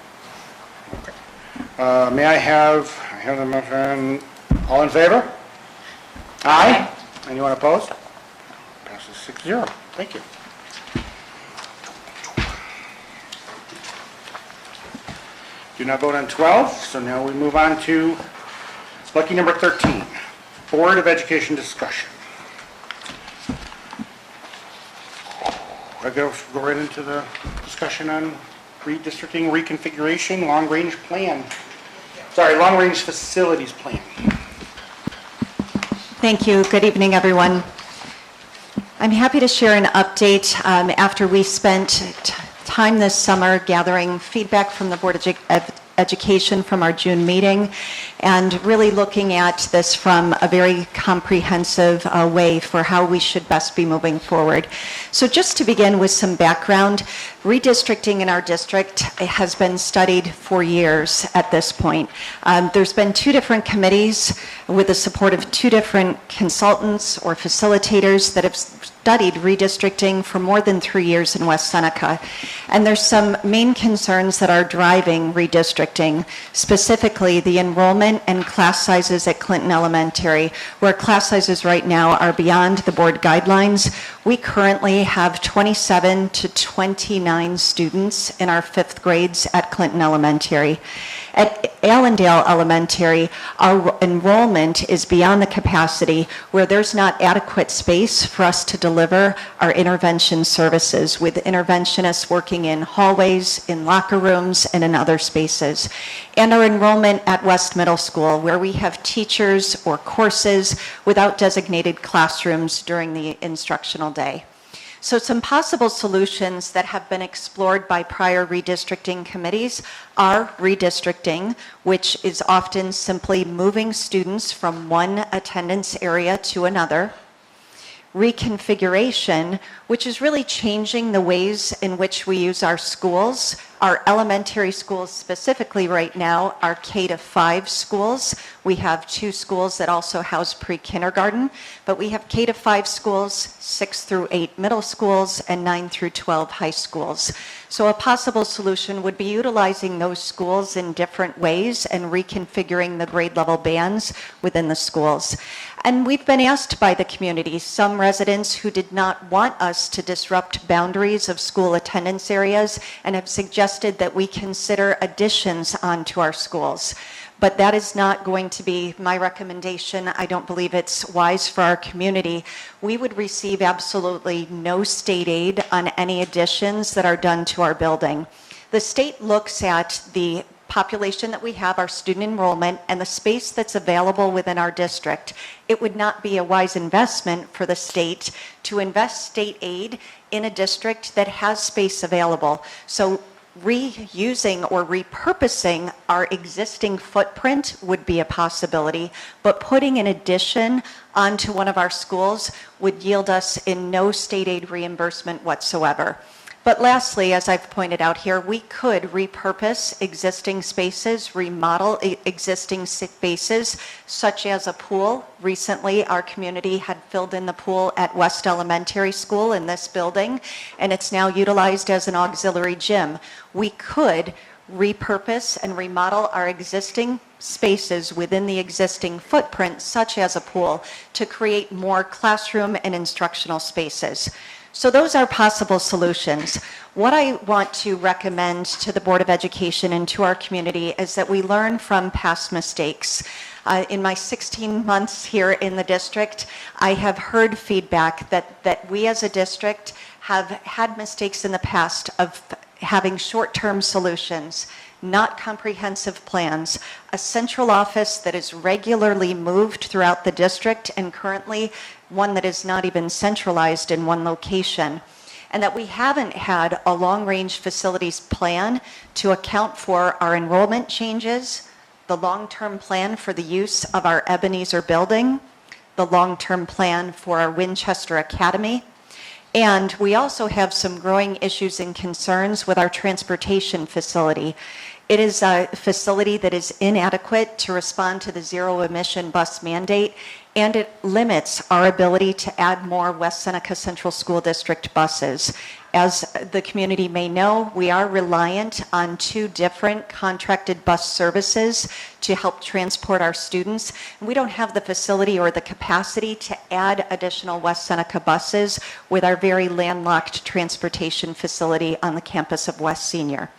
Okay. May I have the motion, all in favor? Aye. Anyone opposed? Passes 6-0. Thank you. Do not vote on 12, so now we move on to lucky number 13, Board of Education discussion. I go right into the discussion on redistricting, reconfiguration, long-range plan. Sorry, long-range facilities plan. Thank you. Good evening, everyone. I'm happy to share an update after we spent time this summer gathering feedback from the Board of Education from our June meeting and really looking at this from a very comprehensive way for how we should best be moving forward. So just to begin with some background, redistricting in our district has been studied for years at this point. There's been 2 different committees with the support of 2 different consultants or facilitators that have studied redistricting for more than 3 years in West Seneca. And there's some main concerns that are driving redistricting, specifically the enrollment and class sizes at Clinton Elementary, where class sizes right now are beyond the board guidelines. We currently have 27 to 29 students in our 5th grades at Clinton Elementary. At Allendale Elementary, our enrollment is beyond the capacity where there's not adequate space for us to deliver our intervention services, with interventionists working in hallways, in locker rooms, and in other spaces. And our enrollment at West Middle School, where we have teachers or courses without designated classrooms during the instructional day. So some possible solutions that have been explored by prior redistricting committees are redistricting, which is often simply moving students from one attendance area to another. Reconfiguration, which is really changing the ways in which we use our schools. Our elementary schools specifically right now are K-5 schools. We have 2 schools that also house pre-kindergarten, but we have K-5 schools, 6 through 8 middle schools, and 9 through 12 high schools. So a possible solution would be utilizing those schools in different ways and reconfiguring the grade level bands within the schools. And we've been asked by the community, some residents who did not want us to disrupt boundaries of school attendance areas and have suggested that we consider additions onto our schools. But that is not going to be my recommendation. I don't believe it's wise for our community. We would receive absolutely no state aid on any additions that are done to our building. The state looks at the population that we have, our student enrollment, and the space that's available within our district, it would not be a wise investment for the state to invest state aid in a district that has space available. So reusing or repurposing our existing footprint would be a possibility, but putting an addition onto one of our schools would yield us in no state aid reimbursement whatsoever. But lastly, as I've pointed out here, we could repurpose existing spaces, remodel existing spaces, such as a pool. Recently, our community had filled in the pool at West Elementary School in this building, and it's now utilized as an auxiliary gym. We could repurpose and remodel our existing spaces within the existing footprint, such as a pool, to create more classroom and instructional spaces. So those are possible solutions. What I want to recommend to the Board of Education and to our community is that we learn from past mistakes. In my 16 months here in the district, I have heard feedback that we as a district have had mistakes in the past of having short-term solutions, not comprehensive plans, a central office that is regularly moved throughout the district, and currently one that is not even centralized in one location, and that we haven't had a long-range facilities plan to account for our enrollment changes, the long-term plan for the use of our Ebenezer building, the long-term plan for our Winchester Academy, and we also have some growing issues and concerns with our transportation facility. It is a facility that is inadequate to respond to the zero-emission bus mandate, and it limits our ability to add more West Seneca Central School District buses. As the community may know, we are reliant on 2 different contracted bus services to help transport our students. We don't have the facility or the capacity to add additional West Seneca buses with our very landlocked transportation facility on the campus of West Senior.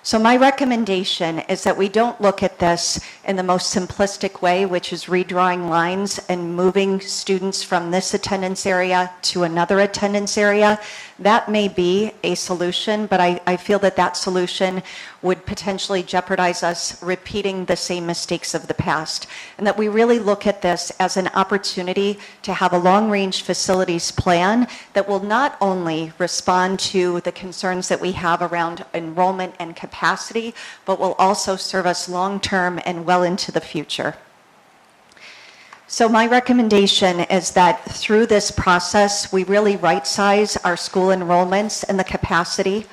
So my recommendation is that we don't look at this in the most simplistic way, which is redrawing lines and moving students from this attendance area to another attendance area. That may be a solution, but I feel that that solution would potentially jeopardize us repeating the same mistakes of the past, and that we really look at this as an opportunity to have a long-range facilities plan that will not only respond to the concerns that we have around enrollment and capacity, but will also serve us long-term and well into the future. So my recommendation is that through this process, we really right-size our school enrollments and the capacity.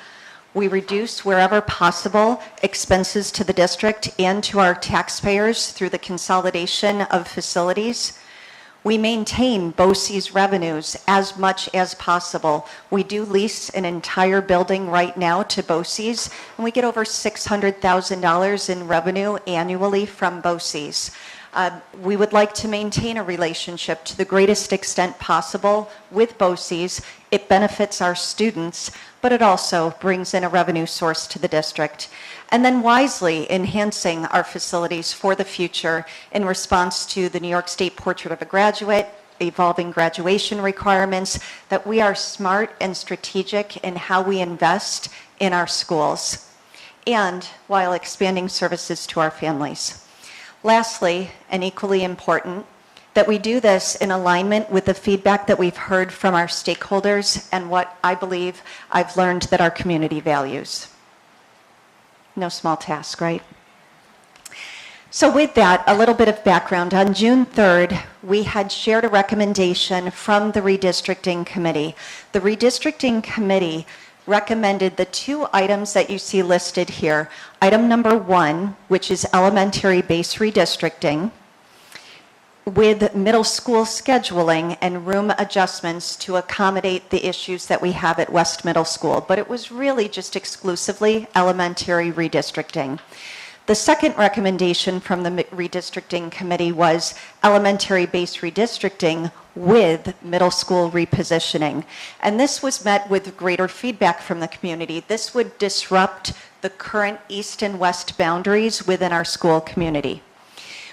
We reduce wherever possible expenses to the district and to our taxpayers through the consolidation of facilities. We maintain BOCES revenues as much as possible. We do lease an entire building right now to BOCES, and we get over $600,000 in revenue annually from BOCES. We would like to maintain a relationship to the greatest extent possible with BOCES. It benefits our students, but it also brings in a revenue source to the district. And then wisely enhancing our facilities for the future in response to the New York State Portrait of a Graduate, evolving graduation requirements, that we are smart and strategic in how we invest in our schools, and while expanding services to our families. Lastly, and equally important, that we do this in alignment with the feedback that we've heard from our stakeholders and what I believe I've learned that our community values. No small task, right? So with that, a little bit of background. On June 3rd, we had shared a recommendation from the Redistricting Committee. The Redistricting Committee recommended the 2 items that you see listed here. Item number 1, which is elementary base redistricting, with middle school scheduling and room adjustments to accommodate the issues that we have at West Middle School. But it was really just exclusively elementary redistricting. The second recommendation from the Redistricting Committee was elementary base redistricting with middle school repositioning. And this was met with greater feedback from the community. This would disrupt the current east and west boundaries within our school community.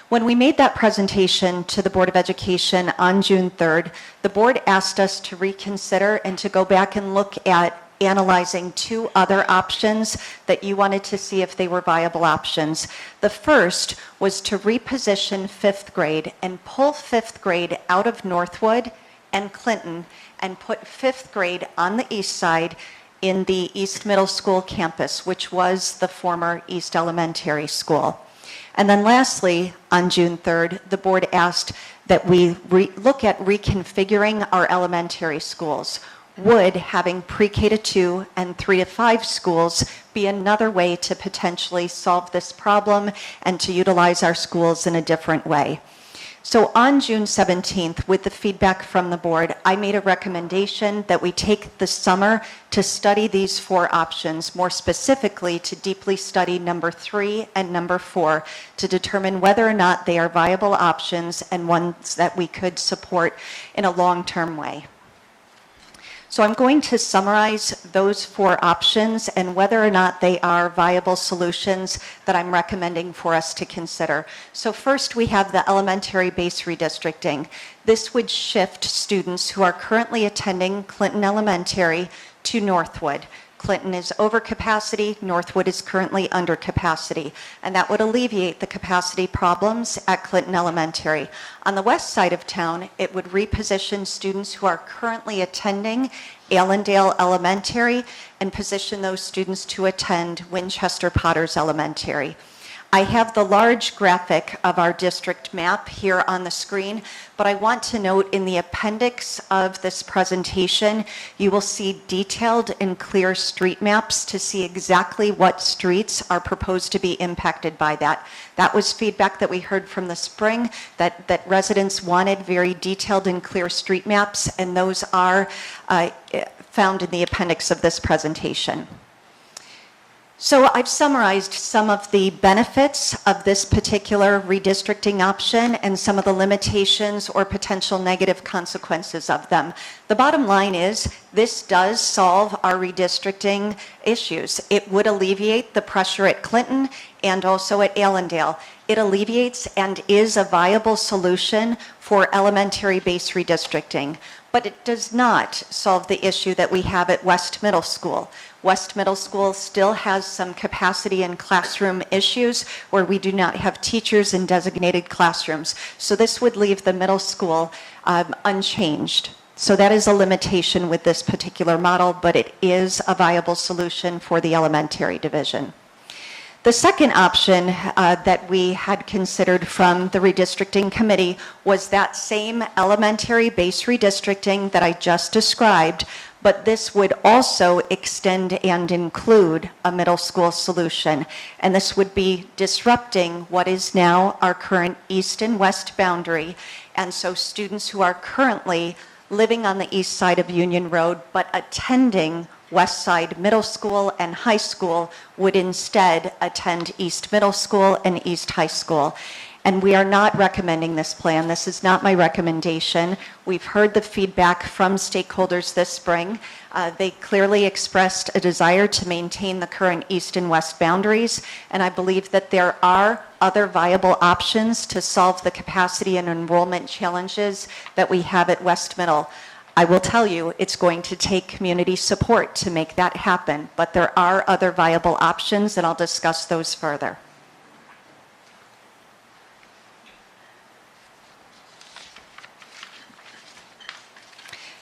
When we made that presentation to the Board of Education on June 3rd, the board asked us to reconsider and to go back and look at analyzing two other options that you wanted to see if they were viable options. The first was to reposition fifth grade and pull fifth grade out of Northwood and Clinton and put fifth grade on the east side in the East Middle School campus, which was the former East Elementary School. And then lastly, on June 3rd, the board asked that we look at reconfiguring our elementary schools. Would having pre-K to 2 and 3 to 5 schools be another way to potentially solve this problem and to utilize our schools in a different way? So on June 17th, with the feedback from the board, I made a recommendation that we take the summer to study these four options, more specifically to deeply study number 3 and number 4 to determine whether or not they are viable options and ones that we could support in a long-term way. So I'm going to summarize those four options and whether or not they are viable solutions that I'm recommending for us to consider. So first we have the elementary base redistricting. This would shift students who are currently attending Clinton Elementary to Northwood. Clinton is over capacity, Northwood is currently under capacity, and that would alleviate the capacity problems at Clinton Elementary. On the west side of town, it would reposition students who are currently attending Allendale Elementary and position those students to attend Winchester Potters Elementary. I have the large graphic of our district map here on the screen, but I want to note in the appendix of this presentation, you will see detailed and clear street maps to see exactly what streets are proposed to be impacted by that. That was feedback that we heard from the spring, that residents wanted very detailed and clear street maps, and those are found in the appendix of this presentation. So I've summarized some of the benefits of this particular redistricting option and some of the limitations or potential negative consequences of them. The bottom line is this does solve our redistricting issues. It would alleviate the pressure at Clinton and also at Allendale. It alleviates and is a viable solution for elementary base redistricting, but it does not solve the issue that we have at West Middle School. West Middle School still has some capacity and classroom issues where we do not have teachers in designated classrooms. So this would leave the middle school unchanged. So that is a limitation with this particular model, but it is a viable solution for the elementary division. The second option that we had considered from the redistricting committee was that same elementary base redistricting that I just described, but this would also extend and include a middle school solution. And this would be disrupting what is now our current east and west boundary. And so students who are currently living on the east side of Union Road but attending West Side Middle School and High School would instead attend East Middle School and East High School. And we are not recommending this plan. This is not my recommendation. We've heard the feedback from stakeholders this spring. They clearly expressed a desire to maintain the current east and west boundaries, and I believe that there are other viable options to solve the capacity and enrollment challenges that we have at West Middle. I will tell you, it's going to take community support to make that happen, but there are other viable options, and I'll discuss those further.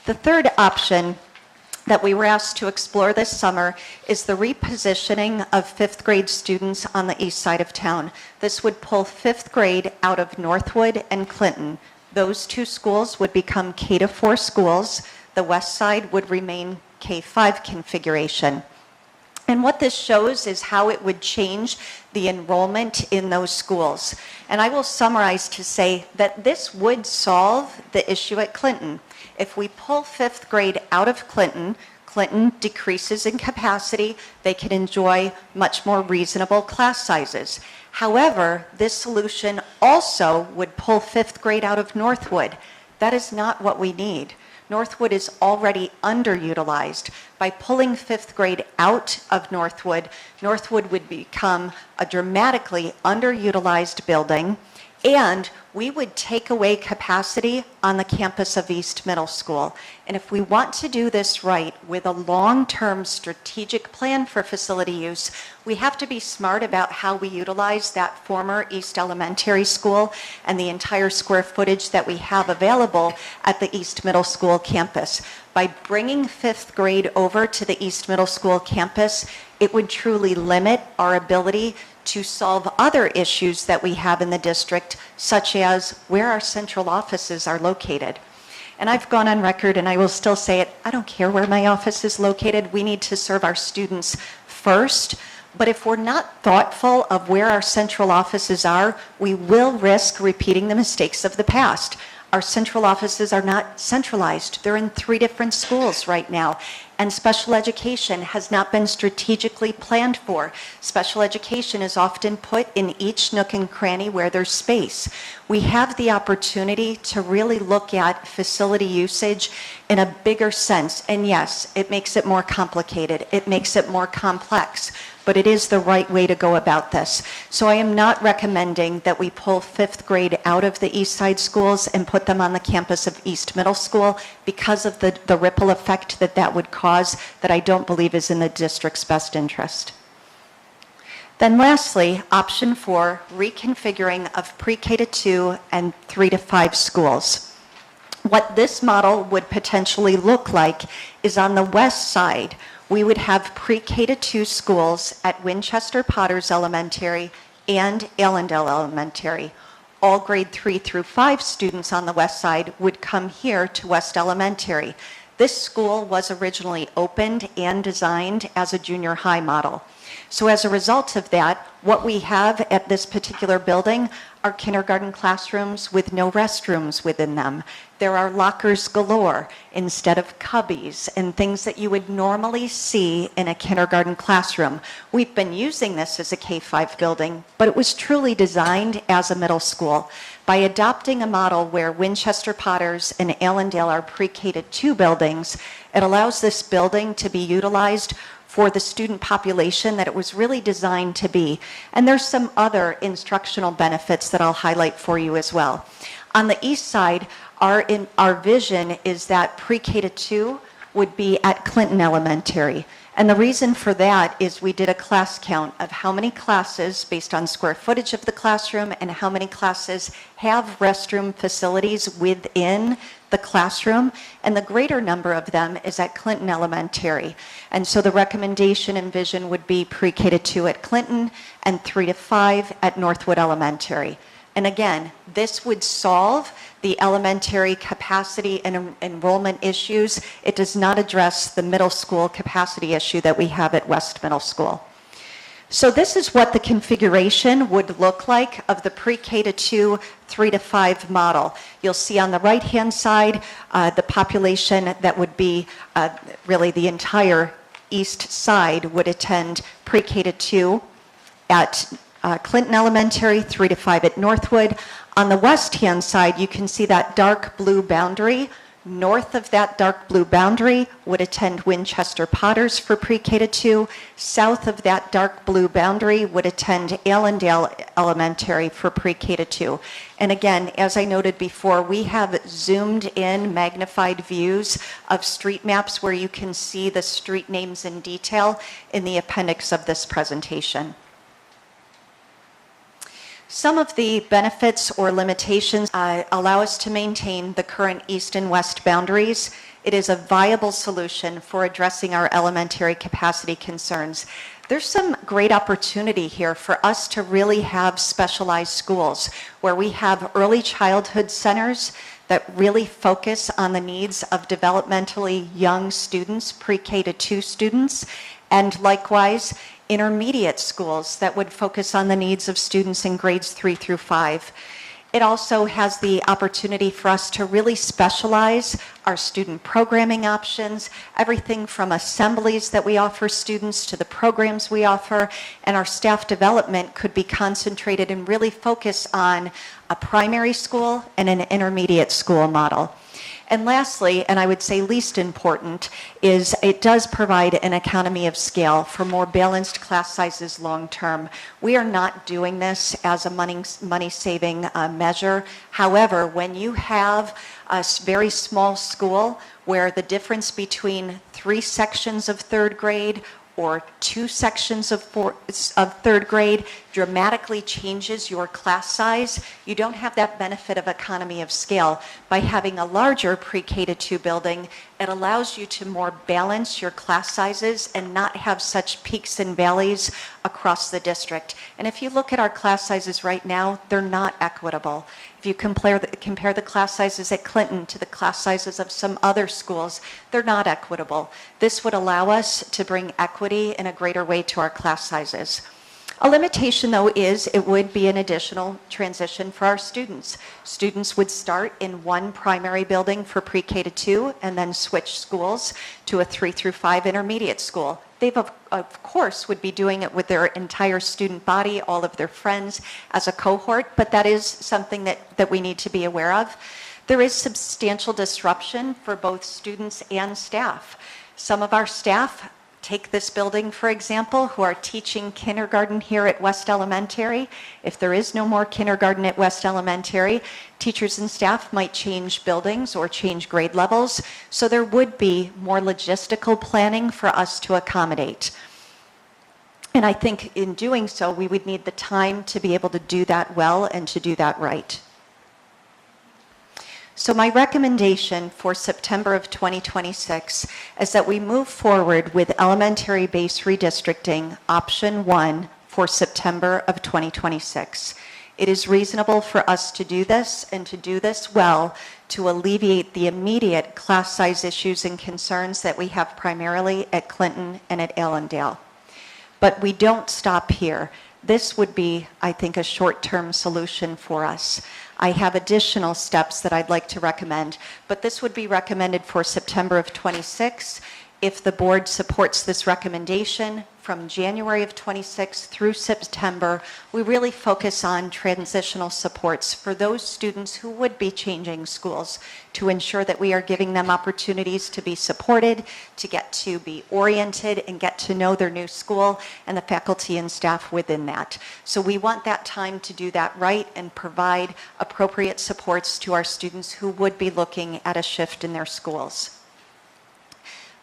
The third option that we were asked to explore this summer is the repositioning of fifth grade students on the east side of town. This would pull fifth grade out of Northwood and Clinton. Those two schools would become K-4 schools. The west side would remain K-5 configuration. And what this shows is how it would change the enrollment in those schools. And I will summarize to say that this would solve the issue at Clinton. If we pull fifth grade out of Clinton, Clinton decreases in capacity. They can enjoy much more reasonable class sizes. However, this solution also would pull fifth grade out of Northwood. That is not what we need. Northwood is already underutilized. By pulling fifth grade out of Northwood, Northwood would become a dramatically underutilized building, and we would take away capacity on the campus of East Middle School. And if we want to do this right with a long-term strategic plan for facility use, we have to be smart about how we utilize that former East Elementary School and the entire square footage that we have available at the East Middle School campus. By bringing fifth grade over to the East Middle School campus, it would truly limit our ability to solve other issues that we have in the district, such as where our central offices are located. And I've gone on record, and I will still say it, I don't care where my office is located. We need to serve our students first. But if we're not thoughtful of where our central offices are, we will risk repeating the mistakes of the past. Our central offices are not centralized. They're in 3 different schools right now. And special education has not been strategically planned for. Special education is often put in each nook and cranny where there's space. We have the opportunity to really look at facility usage in a bigger sense. And yes, it makes it more complicated. It makes it more complex. But it is the right way to go about this. So I am not recommending that we pull fifth grade out of the East Side schools and put them on the campus of East Middle School because of the ripple effect that that would cause that I don't believe is in the district's best interest. Then lastly, option 4, reconfiguring of pre-K to 2 and 3 to 5 schools. What this model would potentially look like is on the west side, we would have pre-K to 2 schools at Winchester Potters Elementary and Allendale Elementary. All grade 3 through 5 students on the west side would come here to West Elementary. This school was originally opened and designed as a junior high model. So as a result of that, what we have at this particular building are kindergarten classrooms with no restrooms within them. There are lockers galore instead of cubbies and things that you would normally see in a kindergarten classroom. We've been using this as a K-5 building, but it was truly designed as a middle school. By adopting a model where Winchester Potters and Allendale are pre-K to 2 buildings, it allows this building to be utilized for the student population that it was really designed to be. And there's some other instructional benefits that I'll highlight for you as well. On the east side, our vision is that pre-K to 2 would be at Clinton Elementary. And the reason for that is we did a class count of how many classes, based on square footage of the classroom, and how many classes have restroom facilities within the classroom, and the greater number of them is at Clinton Elementary. And so the recommendation and vision would be pre-K to 2 at Clinton and 3 to 5 at Northwood Elementary. And again, this would solve the elementary capacity and enrollment issues. It does not address the middle school capacity issue that we have at West Middle School. So this is what the configuration would look like of the pre-K to 2, 3 to 5 model. You'll see on the right-hand side the population that would be really the entire east side would attend pre-K to 2 at Clinton Elementary, 3 to 5 at Northwood. On the west-hand side, you can see that dark blue boundary. North of that dark blue boundary would attend Winchester Potters for pre-K to 2. South of that dark blue boundary would attend Allendale Elementary for pre-K to 2. And again, as I noted before, we have zoomed in magnified views of street maps where you can see the street names in detail in the appendix of this presentation. Some of the benefits or limitations allow us to maintain the current east and west boundaries. It is a viable solution for addressing our elementary capacity concerns. There's some great opportunity here for us to really have specialized schools where we have early childhood centers that really focus on the needs of developmentally young students, pre-K to 2 students, and likewise intermediate schools that would focus on the needs of students in grades 3 through 5. It also has the opportunity for us to really specialize our student programming options, everything from assemblies that we offer students to the programs we offer, and our staff development could be concentrated and really focus on a primary school and an intermediate school model. And lastly, and I would say least important, is it does provide an economy of scale for more balanced class sizes long term. We are not doing this as a money-saving measure. However, when you have a very small school where the difference between 3 sections of third grade or 2 sections of third grade dramatically changes your class size, you don't have that benefit of economy of scale. By having a larger pre-K to 2 building, it allows you to more balance your class sizes and not have such peaks and valleys across the district. And if you look at our class sizes right now, they're not equitable. If you compare the class sizes at Clinton to the class sizes of some other schools, they're not equitable. This would allow us to bring equity in a greater way to our class sizes. A limitation, though, is it would be an additional transition for our students. Students would start in one primary building for pre-K to 2 and then switch schools to a 3 through 5 intermediate school. They, of course, would be doing it with their entire student body, all of their friends as a cohort, but that is something that we need to be aware of. There is substantial disruption for both students and staff. Some of our staff, take this building, for example, who are teaching kindergarten here at West Elementary. If there is no more kindergarten at West Elementary, teachers and staff might change buildings or change grade levels, so there would be more logistical planning for us to accommodate. And I think in doing so, we would need the time to be able to do that well and to do that right. So my recommendation for September of 2026 is that we move forward with elementary base redistricting option 1 for September of 2026. It is reasonable for us to do this and to do this well to alleviate the immediate class size issues and concerns that we have primarily at Clinton and at Allendale. But we don't stop here. This would be, I think, a short-term solution for us. I have additional steps that I'd like to recommend, but this would be recommended for September of 26. If the board supports this recommendation, from January of 26 through September, we really focus on transitional supports for those students who would be changing schools to ensure that we are giving them opportunities to be supported, to get to be oriented and get to know their new school and the faculty and staff within that. So we want that time to do that right and provide appropriate supports to our students who would be looking at a shift in their schools.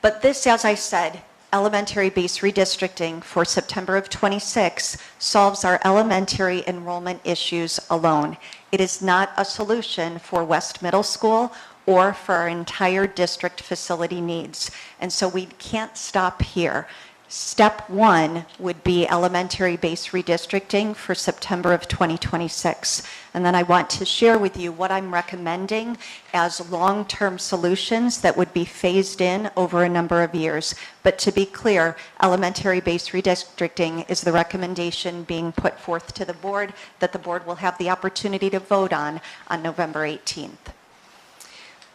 But this, as I said, elementary base redistricting for September of 26 solves our elementary enrollment issues alone. It is not a solution for West Middle School or for our entire district facility needs. And so we can't stop here. Step 1 would be elementary base redistricting for September of 2026. And then I want to share with you what I'm recommending as long-term solutions that would be phased in over a number of years. But to be clear, elementary base redistricting is the recommendation being put forth to the board that the board will have the opportunity to vote on November 18th.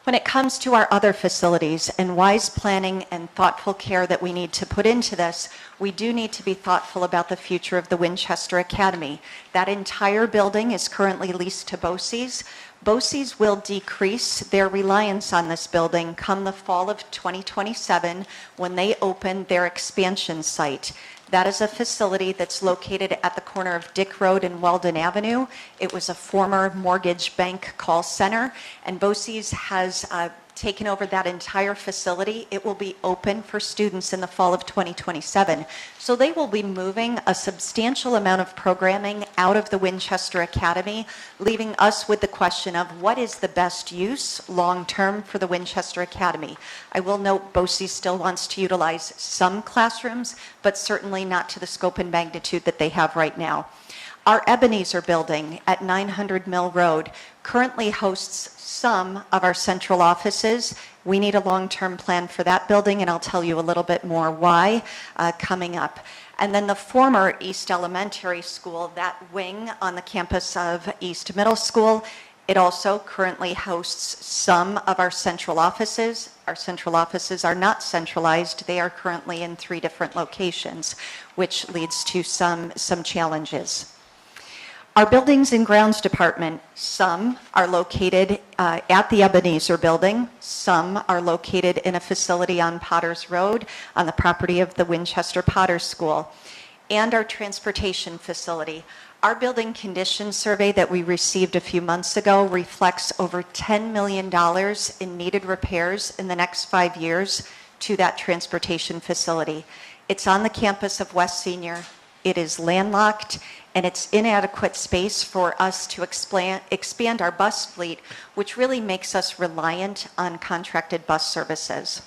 When it comes to our other facilities and wise planning and thoughtful care that we need to put into this, we do need to be thoughtful about the future of the Winchester Academy. That entire building is currently leased to BOCES. BOCES will decrease their reliance on this building come the fall of 2027 when they open their expansion site. That is a facility that's located at the corner of Dick Road and Weldon Avenue. It was a former mortgage bank call center, and BOCES has taken over that entire facility. It will be open for students in the fall of 2027. So they will be moving a substantial amount of programming out of the Winchester Academy, leaving us with the question of what is the best use long-term for the Winchester Academy. I will note BOCES still wants to utilize some classrooms, but certainly not to the scope and magnitude that they have right now. Our Ebenezer building at 900 Mill Road currently hosts some of our central offices. We need a long-term plan for that building, and I'll tell you a little bit more why coming up. And then the former East Elementary School, that wing on the campus of East Middle School, it also currently hosts some of our central offices. Our central offices are not centralized. They are currently in 3 different locations, which leads to some challenges. Our Buildings and Grounds Department, some are located at the Ebenezer Building, some are located in a facility on Potters Road on the property of the Winchester Potter School, and our transportation facility. Our building condition survey that we received a few months ago reflects over $10 million in needed repairs in the next 5 years to that transportation facility. It's on the campus of West Senior. It is landlocked, and it's inadequate space for us to expand our bus fleet, which really makes us reliant on contracted bus services.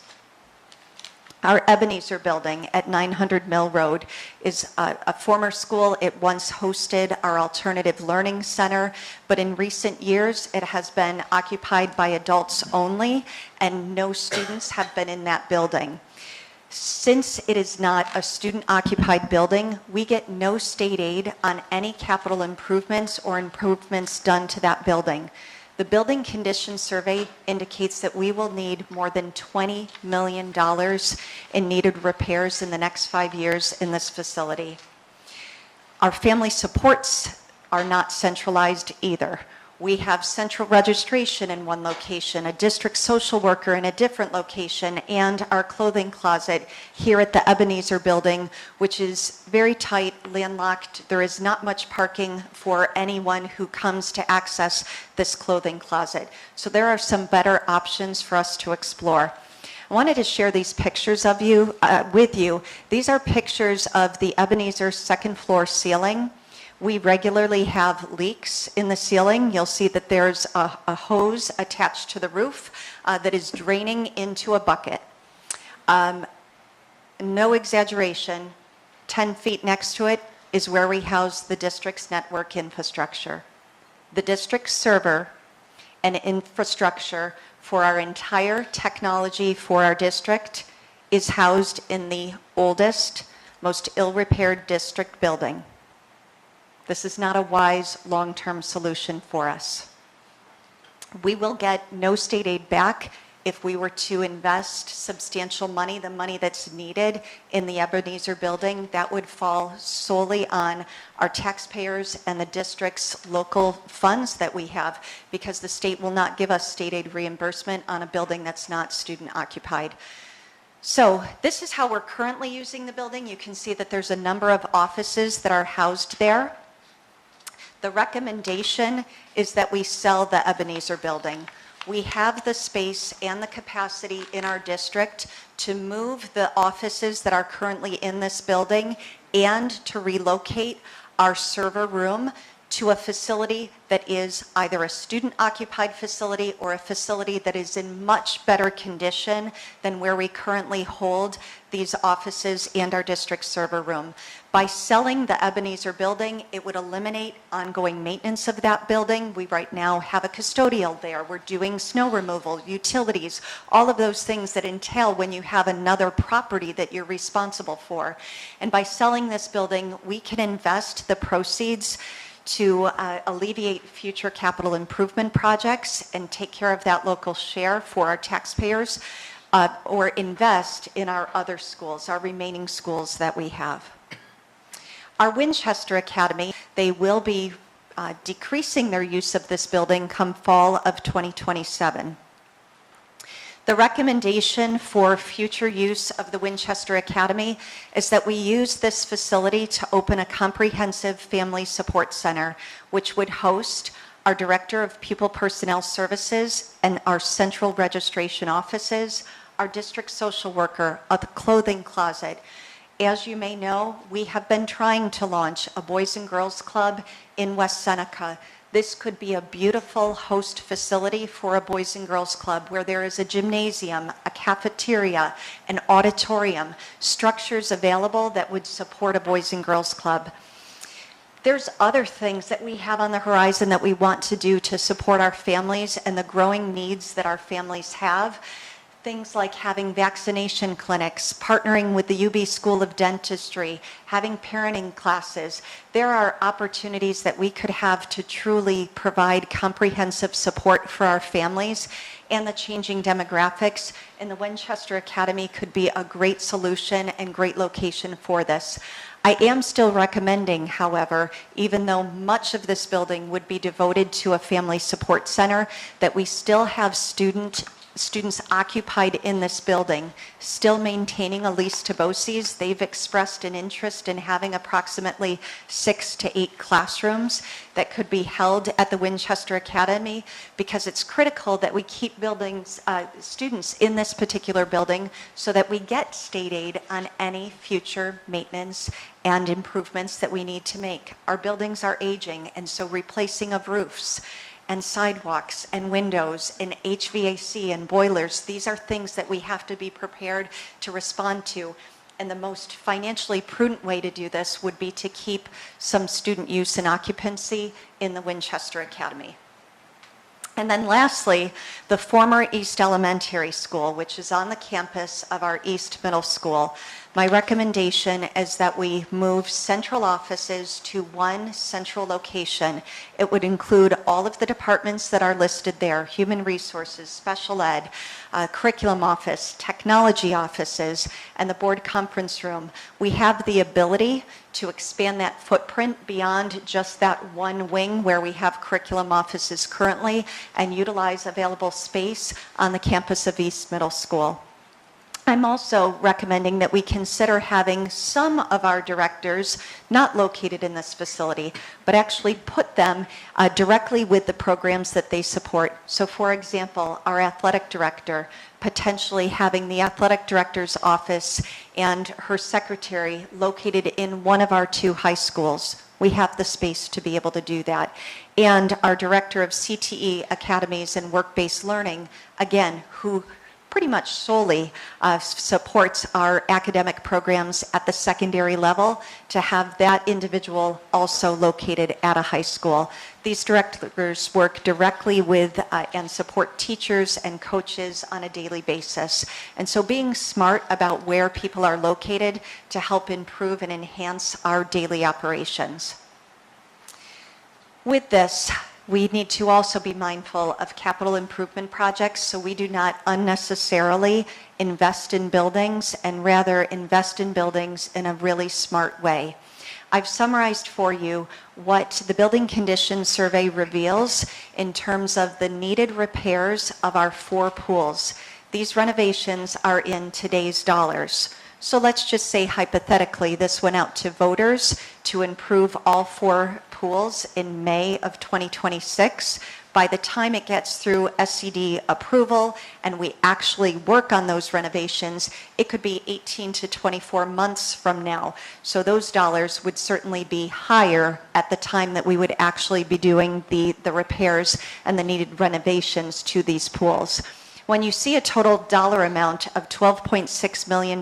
Our Ebenezer building at 900 Mill Road is a former school. It once hosted our Alternative Learning Center, but in recent years it has been occupied by adults only, and no students have been in that building. Since it is not a student-occupied building, we get no state aid on any capital improvements or improvements done to that building. The building condition survey indicates that we will need more than $20 million in needed repairs in the next 5 years in this facility. Our family supports are not centralized either. We have central registration in one location, a district social worker in a different location, and our clothing closet here at the Ebenezer building, which is very tight, landlocked. There is not much parking for anyone who comes to access this clothing closet. So there are some better options for us to explore. I wanted to share these pictures of with you. These are pictures of the Ebenezer second floor ceiling. We regularly have leaks in the ceiling. You'll see that there's a hose attached to the roof that is draining into a bucket. No exaggeration, 10 feet next to it is where we house the district's network infrastructure. The district's server and infrastructure for our entire technology for our district is housed in the oldest, most ill-repaired district building. This is not a wise long-term solution for us. We will get no state aid back if we were to invest substantial money, the money that's needed in the Ebenezer building. That would fall solely on our taxpayers and the district's local funds that we have, because the state will not give us state aid reimbursement on a building that's not student occupied. So this is how we're currently using the building. You can see that there's a number of offices that are housed there. The recommendation is that we sell the Ebenezer building. We have the space and the capacity in our district to move the offices that are currently in this building and to relocate our server room to a facility that is either a student-occupied facility or a facility that is in much better condition than where we currently hold these offices and our district server room. By selling the Ebenezer building, it would eliminate ongoing maintenance of that building. We right now have a custodial there. We're doing snow removal, utilities, all of those things that entail when you have another property that you're responsible for. And by selling this building, we can invest the proceeds to alleviate future capital improvement projects and take care of that local share for our taxpayers, or invest in our other schools, our remaining schools that we have. Our Winchester Academy, they will be decreasing their use of this building come fall of 2027. The recommendation for future use of the Winchester Academy is that we use this facility to open a comprehensive family support center, which would host our Director of Pupil Personnel Services and our central registration offices, our district social worker, a clothing closet. As you may know, we have been trying to launch a Boys and Girls Club in West Seneca. This could be a beautiful host facility for a Boys and Girls Club where there is a gymnasium, a cafeteria, an auditorium, structures available that would support a Boys and Girls Club. There's other things that we have on the horizon that we want to do to support our families and the growing needs that our families have. things like having vaccination clinics, partnering with the UB School of Dentistry, having parenting classes. There are opportunities that we could have to truly provide comprehensive support for our families and the changing demographics, and the Winchester Academy could be a great solution and great location for this. I am still recommending, however, even though much of this building would be devoted to a family support center, that we still have students occupied in this building, still maintaining a lease to BOCES. They've expressed an interest in having approximately 6 to 8 classrooms that could be held at the Winchester Academy, because it's critical that we keep students in this particular building so that we get state aid on any future maintenance and improvements that we need to make. Our buildings are aging, and so replacing of roofs and sidewalks and windows and HVAC and boilers, these are things that we have to be prepared to respond to. And the most financially prudent way to do this would be to keep some student use and occupancy in the Winchester Academy. And then lastly, the former East Elementary School, which is on the campus of our East Middle School. My recommendation is that we move central offices to one central location. It would include all of the departments that are listed there: human resources, special ed, curriculum office, technology offices, and the board conference room. We have the ability to expand that footprint beyond just that one wing where we have curriculum offices currently, and utilize available space on the campus of East Middle School. I'm also recommending that we consider having some of our directors not located in this facility, but actually put them directly with the programs that they support. So for example, our athletic director, potentially having the athletic director's office and her secretary located in one of our 2 high schools. We have the space to be able to do that. And our director of CTE academies and work-based learning, again, who pretty much solely supports our academic programs at the secondary level, to have that individual also located at a high school. These directors work directly with and support teachers and coaches on a daily basis. And so being smart about where people are located to help improve and enhance our daily operations. With this, we need to also be mindful of capital improvement projects, so we do not unnecessarily invest in buildings, and rather invest in buildings in a really smart way. I've summarized for you what the building condition survey reveals in terms of the needed repairs of our 4 pools. These renovations are in today's dollars. So let's just say hypothetically this went out to voters to improve all 4 pools in May of 2026. By the time it gets through SCD approval and we actually work on those renovations, it could be 18 to 24 months from now. So those dollars would certainly be higher at the time that we would actually be doing the repairs and the needed renovations to these pools. When you see a total dollar amount of $12.6 million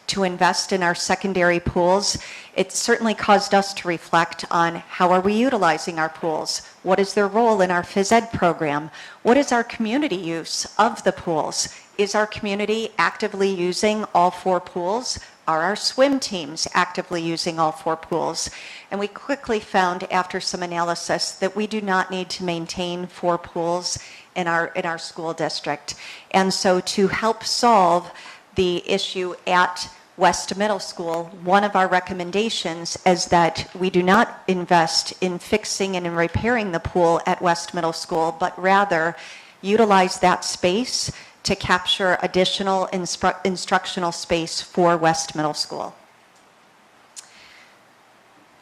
to invest in our secondary pools, it certainly caused us to reflect on how are we utilizing our pools? What is their role in our phys ed program? What is our community use of the pools? Is our community actively using all 4 pools? Are our swim teams actively using all 4 pools? And we quickly found, after some analysis, that we do not need to maintain 4 pools in our school district. And so to help solve the issue at West Middle School, one of our recommendations is that we do not invest in fixing and in repairing the pool at West Middle School, but rather utilize that space to capture additional instructional space for West Middle School.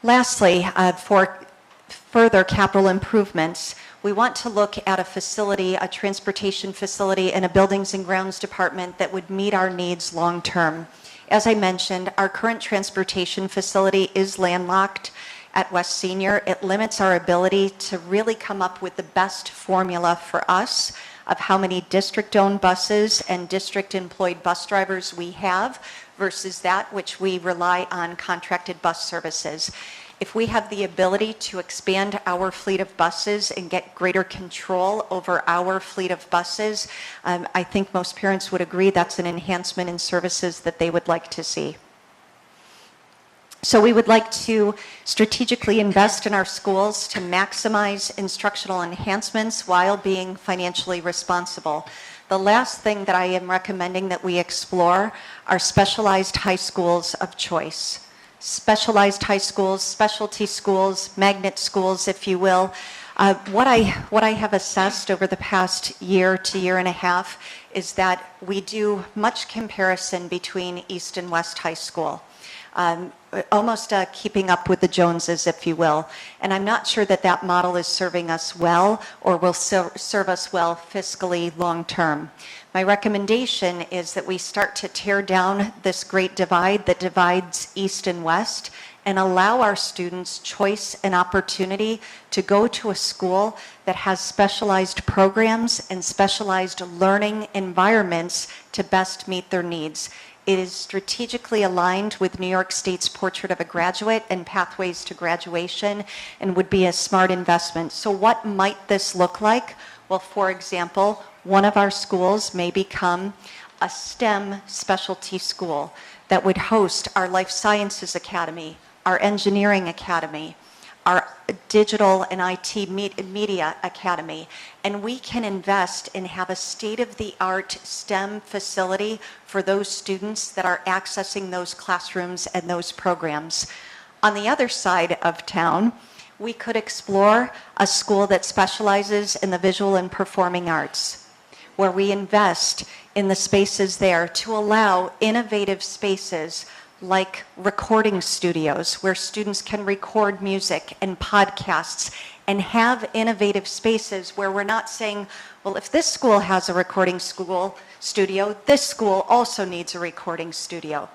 Lastly, for further capital improvements, we want to look at a facility, a transportation facility, and a buildings and grounds department that would meet our needs long term. As I mentioned, our current transportation facility is landlocked at West Senior. It limits our ability to really come up with the best formula for us of how many district-owned buses and district-employed bus drivers we have versus that which we rely on contracted bus services. If we have the ability to expand our fleet of buses and get greater control over our fleet of buses, I think most parents would agree that's an enhancement in services that they would like to see. So we would like to strategically invest in our schools to maximize instructional enhancements while being financially responsible. The last thing that I am recommending that we explore are specialized high schools of choice. Specialized high schools, specialty schools, magnet schools, if you will. What I have assessed over the past year to year and a half is that we do much comparison between East and West High School. Almost keeping up with the Joneses, if you will. And I'm not sure that that model is serving us well or will serve us well fiscally long term. My recommendation is that we start to tear down this great divide that divides East and West and allow our students choice and opportunity to go to a school that has specialized programs and specialized learning environments to best meet their needs. It is strategically aligned with New York State's Portrait of a Graduate and Pathways to Graduation and would be a smart investment. So what might this look like? Well, for example, one of our schools may become a STEM specialty school that would host our Life Sciences Academy, our Engineering Academy, our Digital and IT Media Academy, and we can invest and have a state-of-the-art STEM facility for those students that are accessing those classrooms and those programs. On the other side of town, we could explore a school that specializes in the visual and performing arts, where we invest in the spaces there to allow innovative spaces like recording studios where students can record music and podcasts and have innovative spaces where we're not saying, well, if this school has a recording studio, this school also needs a recording studio.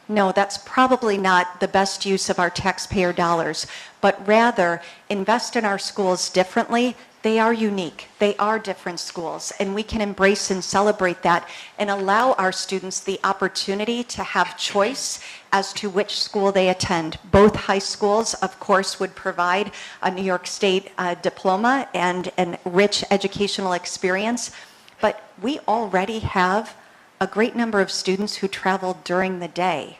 No, that's probably not the best use of our taxpayer dollars, but rather invest in our schools differently. They are unique. They are different schools, and we can embrace and celebrate that and allow our students the opportunity to have choice as to which school they attend. Both high schools, of course, would provide a New York State diploma and rich educational experience, but we already have a great number of students who travel during the day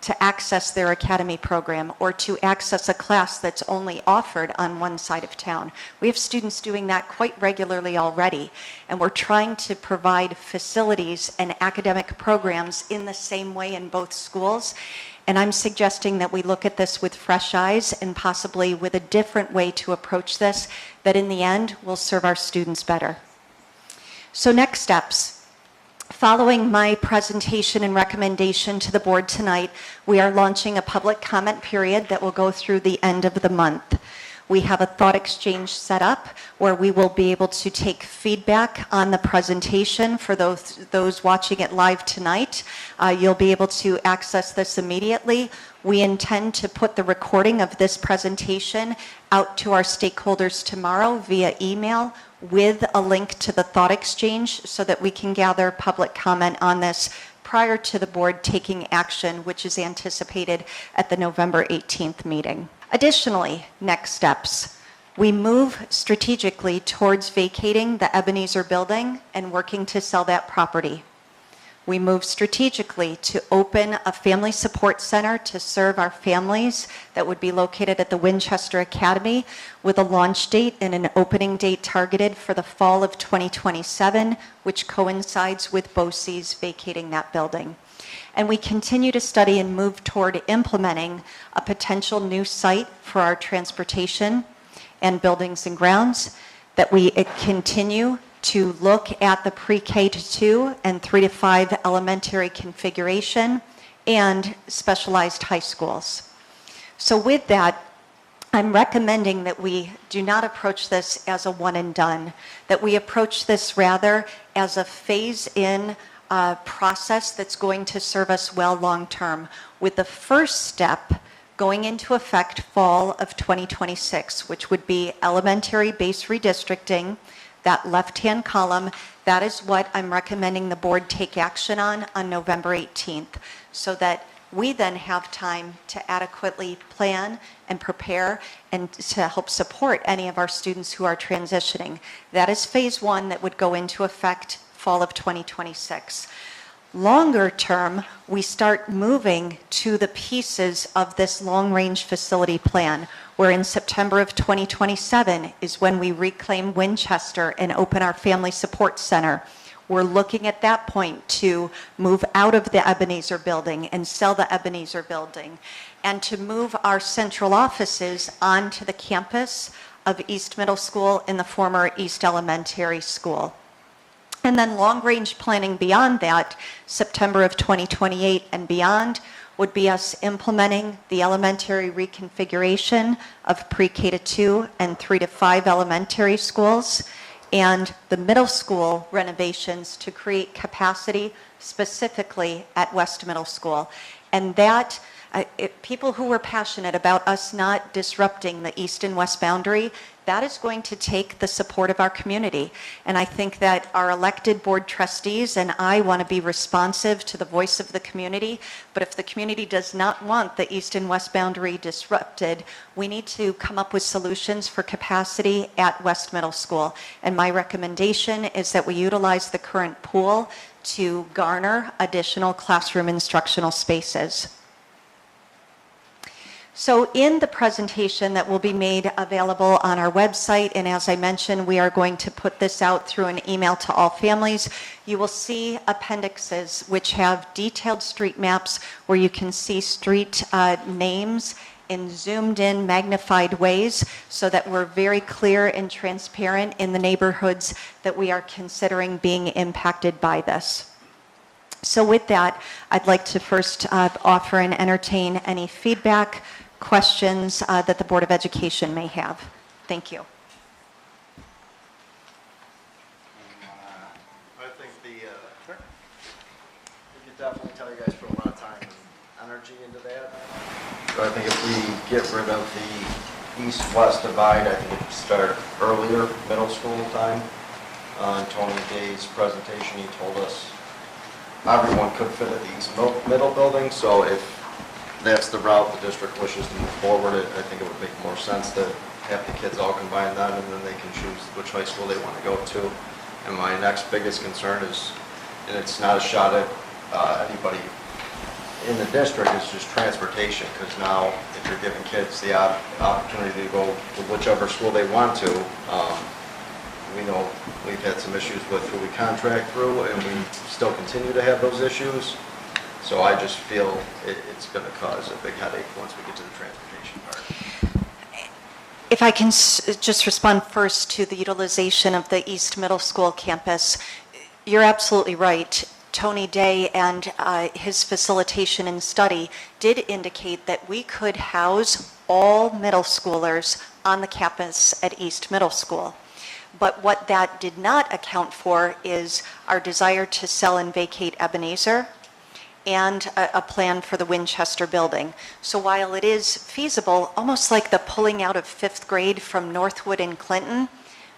to access their academy program or to access a class that's only offered on one side of town. We have students doing that quite regularly already, and we're trying to provide facilities and academic programs in the same way in both schools. And I'm suggesting that we look at this with fresh eyes and possibly with a different way to approach this that in the end will serve our students better. So next steps. Following my presentation and recommendation to the board tonight, we are launching a public comment period that will go through the end of the month. We have a thought exchange set up where we will be able to take feedback on the presentation for those watching it live tonight. You'll be able to access this immediately. We intend to put the recording of this presentation out to our stakeholders tomorrow via email with a link to the thought exchange so that we can gather public comment on this prior to the board taking action, which is anticipated at the November 18th meeting. Additionally, next steps. We move strategically towards vacating the Ebenezer building and working to sell that property. We move strategically to open a family support center to serve our families that would be located at the Winchester Academy with a launch date and an opening date targeted for the fall of 2027, which coincides with BOCES vacating that building. And we continue to study and move toward implementing a potential new site for our transportation and buildings and grounds, that we continue to look at the pre-K to 2 and 3 to 5 elementary configuration and specialized high schools. So with that, I'm recommending that we do not approach this as a one and done, that we approach this rather as a phase-in process that's going to serve us well long term, with the first step going into effect fall of 2026, which would be elementary base redistricting. That left-hand column, that is what I'm recommending the board take action on November 18th, so that we then have time to adequately plan and prepare and to help support any of our students who are transitioning. That is phase one that would go into effect fall of 2026. Longer term, we start moving to the pieces of this long-range facility plan, where in September of 2027 is when we reclaim Winchester and open our Family Support Center. We're looking at that point to move out of the Ebenezer building and sell the Ebenezer building, and to move our central offices onto the campus of East Middle School in the former East Elementary School. And then long-range planning beyond that, September of 2028 and beyond, would be us implementing the elementary reconfiguration of pre-K to 2 and 3 to 5 elementary schools, and the middle school renovations to create capacity specifically at West Middle School. And that, people who were passionate about us not disrupting the east and west boundary, that is going to take the support of our community. And I think that our elected board trustees and I want to be responsive to the voice of the community. But if the community does not want the east and west boundary disrupted, we need to come up with solutions for capacity at West Middle School. And my recommendation is that we utilize the current pool to garner additional classroom instructional spaces. So in the presentation that will be made available on our website, and as I mentioned, we are going to put this out through an email to all families, you will see appendixes which have detailed street maps where you can see street names in zoomed in, magnified ways, so that we're very clear and transparent in the neighborhoods that we are considering being impacted by this. So with that, I'd like to first offer and entertain any feedback, questions that the Board of Education may have. Thank you. I think we could definitely tell you guys put a lot of time and energy into that. So I think if we get rid of the east-west divide, I think it would start earlier, middle school time. In Tony Day's presentation, he told us everyone could fit at the east middle building, so if that's the route the district wishes to move forward, I think it would make more sense to have the kids all combine then, and then they can choose which high school they want to go to. And my next biggest concern is, and it's not a shot at anybody in the district, it's just transportation, because now if you're giving kids the opportunity to go to whichever school they want to, we know we've had some issues with who we contract through, and we still continue to have those issues. So I just feel it's going to cause a big headache once we get to the transportation part. If I can just respond first to the utilization of the East Middle School campus, you're absolutely right. Tony Day and his facilitation and study did indicate that we could house all middle schoolers on the campus at East Middle School. But what that did not account for is our desire to sell and vacate Ebenezer and a plan for the Winchester building. So while it is feasible, almost like the pulling out of fifth grade from Northwood and Clinton,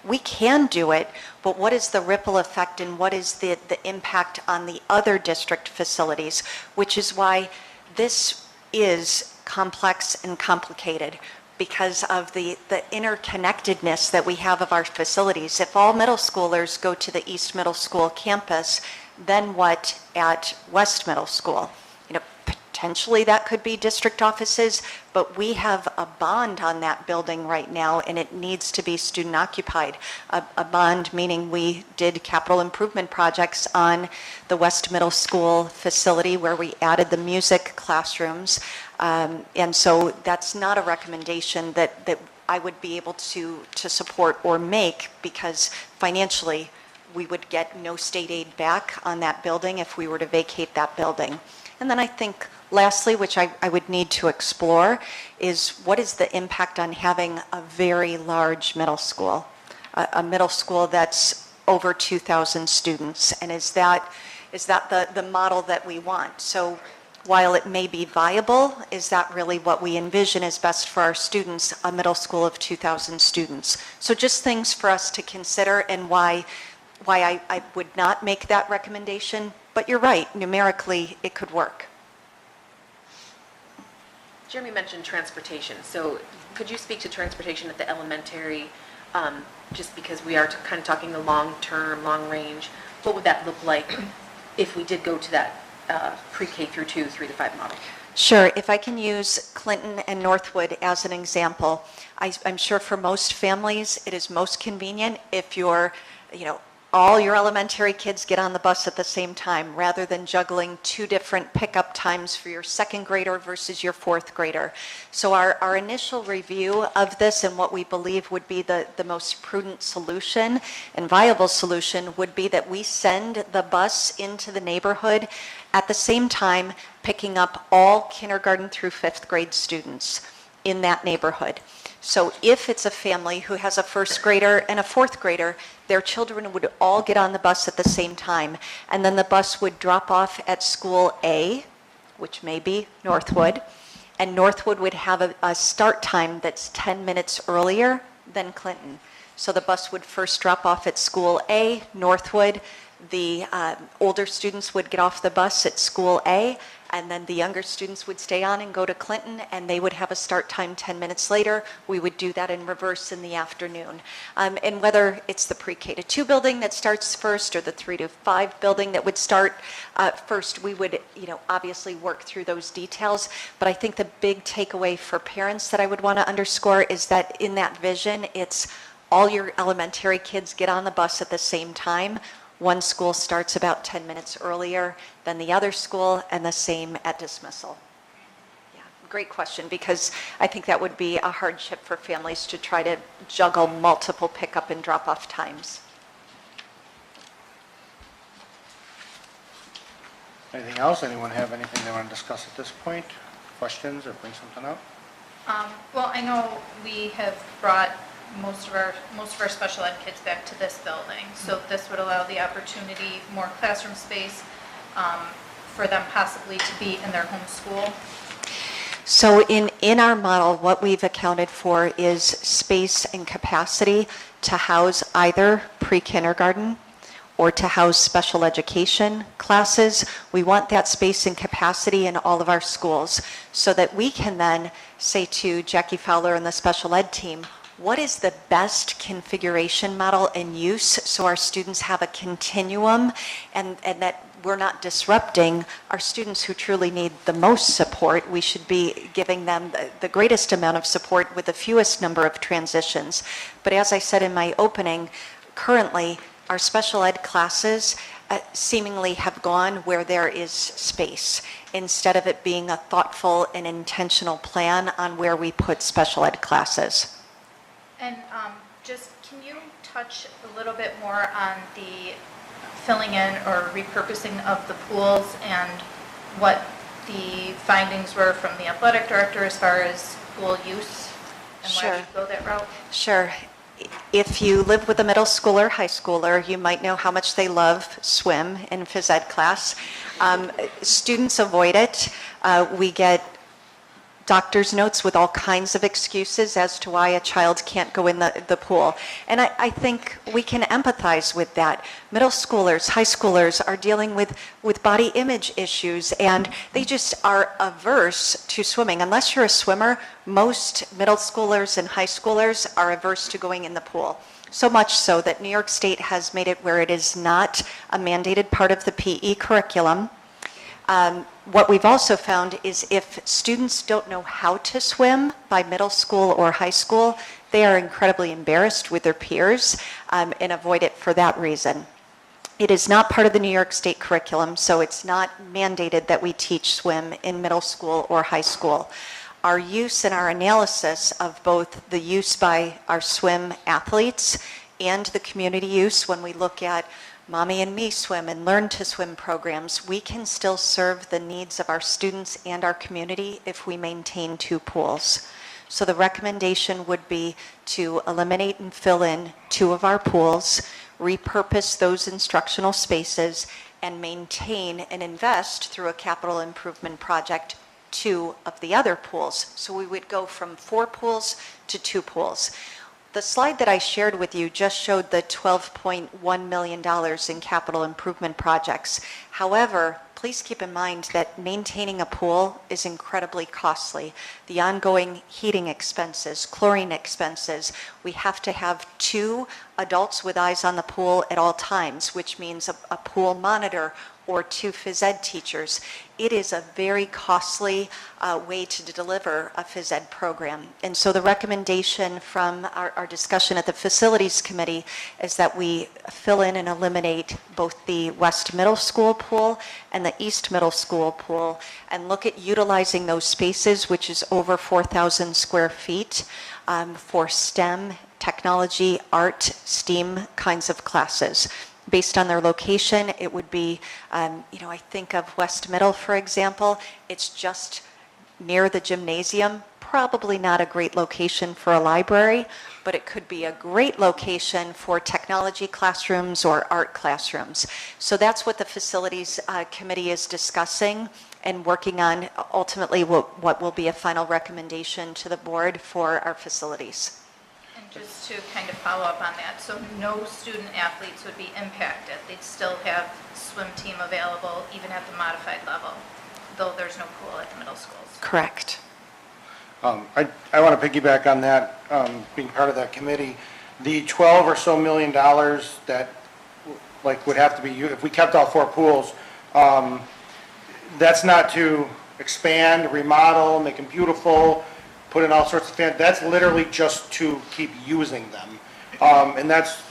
we can do it, but what is the ripple effect and what is the impact on the other district facilities, which is why this is complex and complicated because of the interconnectedness that we have of our facilities. If all middle schoolers go to the East Middle School campus, then what at West Middle School? You know, potentially that could be district offices, but we have a bond on that building right now and it needs to be student occupied. A bond meaning we did capital improvement projects on the West Middle School facility where we added the music classrooms. And so that's not a recommendation that I would be able to support or make, because financially we would get no state aid back on that building if we were to vacate that building. And then I think lastly, which I would need to explore, is what is the impact on having a very large middle school, a middle school that's over 2,000 students, and is that the model that we want? So while it may be viable, is that really what we envision is best for our students, a middle school of 2,000 students? So just things for us to consider, and why I would not make that recommendation, but you're right, numerically it could work. Jeremy mentioned transportation, so could you speak to transportation at the elementary, just because we are kind of talking the long-term, long-range, what would that look like if we did go to that pre-K through 2, 3 to 5 model? Sure. If I can use Clinton and Northwood as an example, I'm sure for most families, it is most convenient if all your elementary kids get on the bus at the same time, rather than juggling 2 different pickup times for your 2nd grader versus your 4th grader. So our initial review of this and what we believe would be the most prudent solution and viable solution would be that we send the bus into the neighborhood at the same time, picking up all kindergarten through 5th grade students in that neighborhood. So if it's a family who has a 1st grader and a 4th grader, their children would all get on the bus at the same time, and then the bus would drop off at school A, which may be Northwood, and Northwood would have a start time that's 10 minutes earlier than Clinton. So the bus would first drop off at school A, Northwood. The older students would get off the bus at school A, and then the younger students would stay on and go to Clinton, and they would have a start time 10 minutes later. We would do that in reverse in the afternoon. And whether it's the pre-K to 2 building that starts first or the 3 to 5 building that would start first, we would obviously work through those details. But I think the big takeaway for parents that I would want to underscore is that in that vision, it's all your elementary kids get on the bus at the same time. One school starts about 10 minutes earlier than the other school, and the same at dismissal. Yeah, great question, because I think that would be a hardship for families to try to juggle multiple pickup and drop-off times. Anything else? Anyone have anything they want to discuss at this point? Questions or bring something up? Well, I know we have brought most of our special ed kids back to this building, so this would allow the opportunity, more classroom space for them possibly to be in their home school. So in our model, what we've accounted for is space and capacity to house either pre-kindergarten or to house special education classes. We want that space and capacity in all of our schools so that we can then say to Jackie Fowler and the special ed team, what is the best configuration model and use so our students have a continuum and that we're not disrupting our students who truly need the most support. We should be giving them the greatest amount of support with the fewest number of transitions. But as I said in my opening, currently our special ed classes seemingly have gone where there is space, instead of it being a thoughtful and intentional plan on where we put special ed classes. And just can you touch a little bit more on the filling in or repurposing of the pools and what the findings were from the athletic director as far as pool use and why we go that route? Sure. If you live with a middle schooler, high schooler, you might know how much they love swim in phys ed class. Students avoid it. We get doctor's notes with all kinds of excuses as to why a child can't go in the pool. And I think we can empathize with that. Middle schoolers, high schoolers are dealing with body image issues, and they just are averse to swimming. Unless you're a swimmer, most middle schoolers and high schoolers are averse to going in the pool. So much so that New York State has made it where it is not a mandated part of the PE curriculum. What we've also found is if students don't know how to swim by middle school or high school, they are incredibly embarrassed with their peers and avoid it for that reason. It is not part of the New York State curriculum, so it's not mandated that we teach swim in middle school or high school. Our use and our analysis of both the use by our swim athletes and the community use, when we look at Mommy and Me Swim and Learn to Swim programs, we can still serve the needs of our students and our community if we maintain 2 pools. So the recommendation would be to eliminate and fill in 2 of our pools, repurpose those instructional spaces, and maintain and invest through a capital improvement project 2 of the other pools. So we would go from 4 pools to 2 pools. The slide that I shared with you just showed the $12.1 million in capital improvement projects. However, please please keep in mind that maintaining a pool is incredibly costly. The ongoing heating expenses, chlorine expenses, we have to have 2 adults with eyes on the pool at all times, which means a pool monitor or 2 phys ed teachers. It is a very costly way to deliver a phys ed program. And so the recommendation from our discussion at the Facilities Committee is that we fill in and eliminate both the West Middle School pool and the East Middle School pool and look at utilizing those spaces, which is over 4,000 square feet, for STEM, technology, art, STEAM kinds of classes. Based on their location, it would be, I think of West Middle, for example. It's just near the gymnasium. Probably not a great location for a library, but it could be a great location for technology classrooms or art classrooms. So that's what the Facilities Committee is discussing and working on ultimately what will be a final recommendation to the board for our facilities. And just to kind of follow up on that, so no student athletes would be impacted. They'd still have swim team available even at the modified level, though there's no pool at the middle schools. Correct. I want to piggyback on that, being part of that committee. The 12 or so million dollars that would have to be, if we kept all 4 pools, that's not to expand, remodel, make them beautiful, put in all sorts of that's literally just to keep using them. And that's,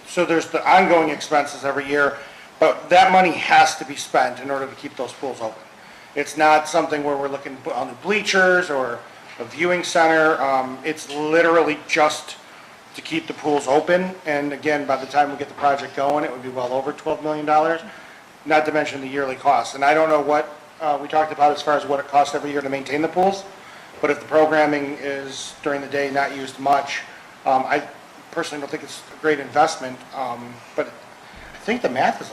so there's the ongoing expenses every year, but that money has to be spent in order to keep those pools open. It's not something where we're looking on the bleachers or a viewing center. It's literally just to keep the pools open. And again, by the time we get the project going, it would be well over $12 million, not to mention the yearly costs. And I don't know what we talked about as far as what it costs every year to maintain the pools. But if the programming is during the day not used much, I personally don't think it's a great investment. But I think the math is it's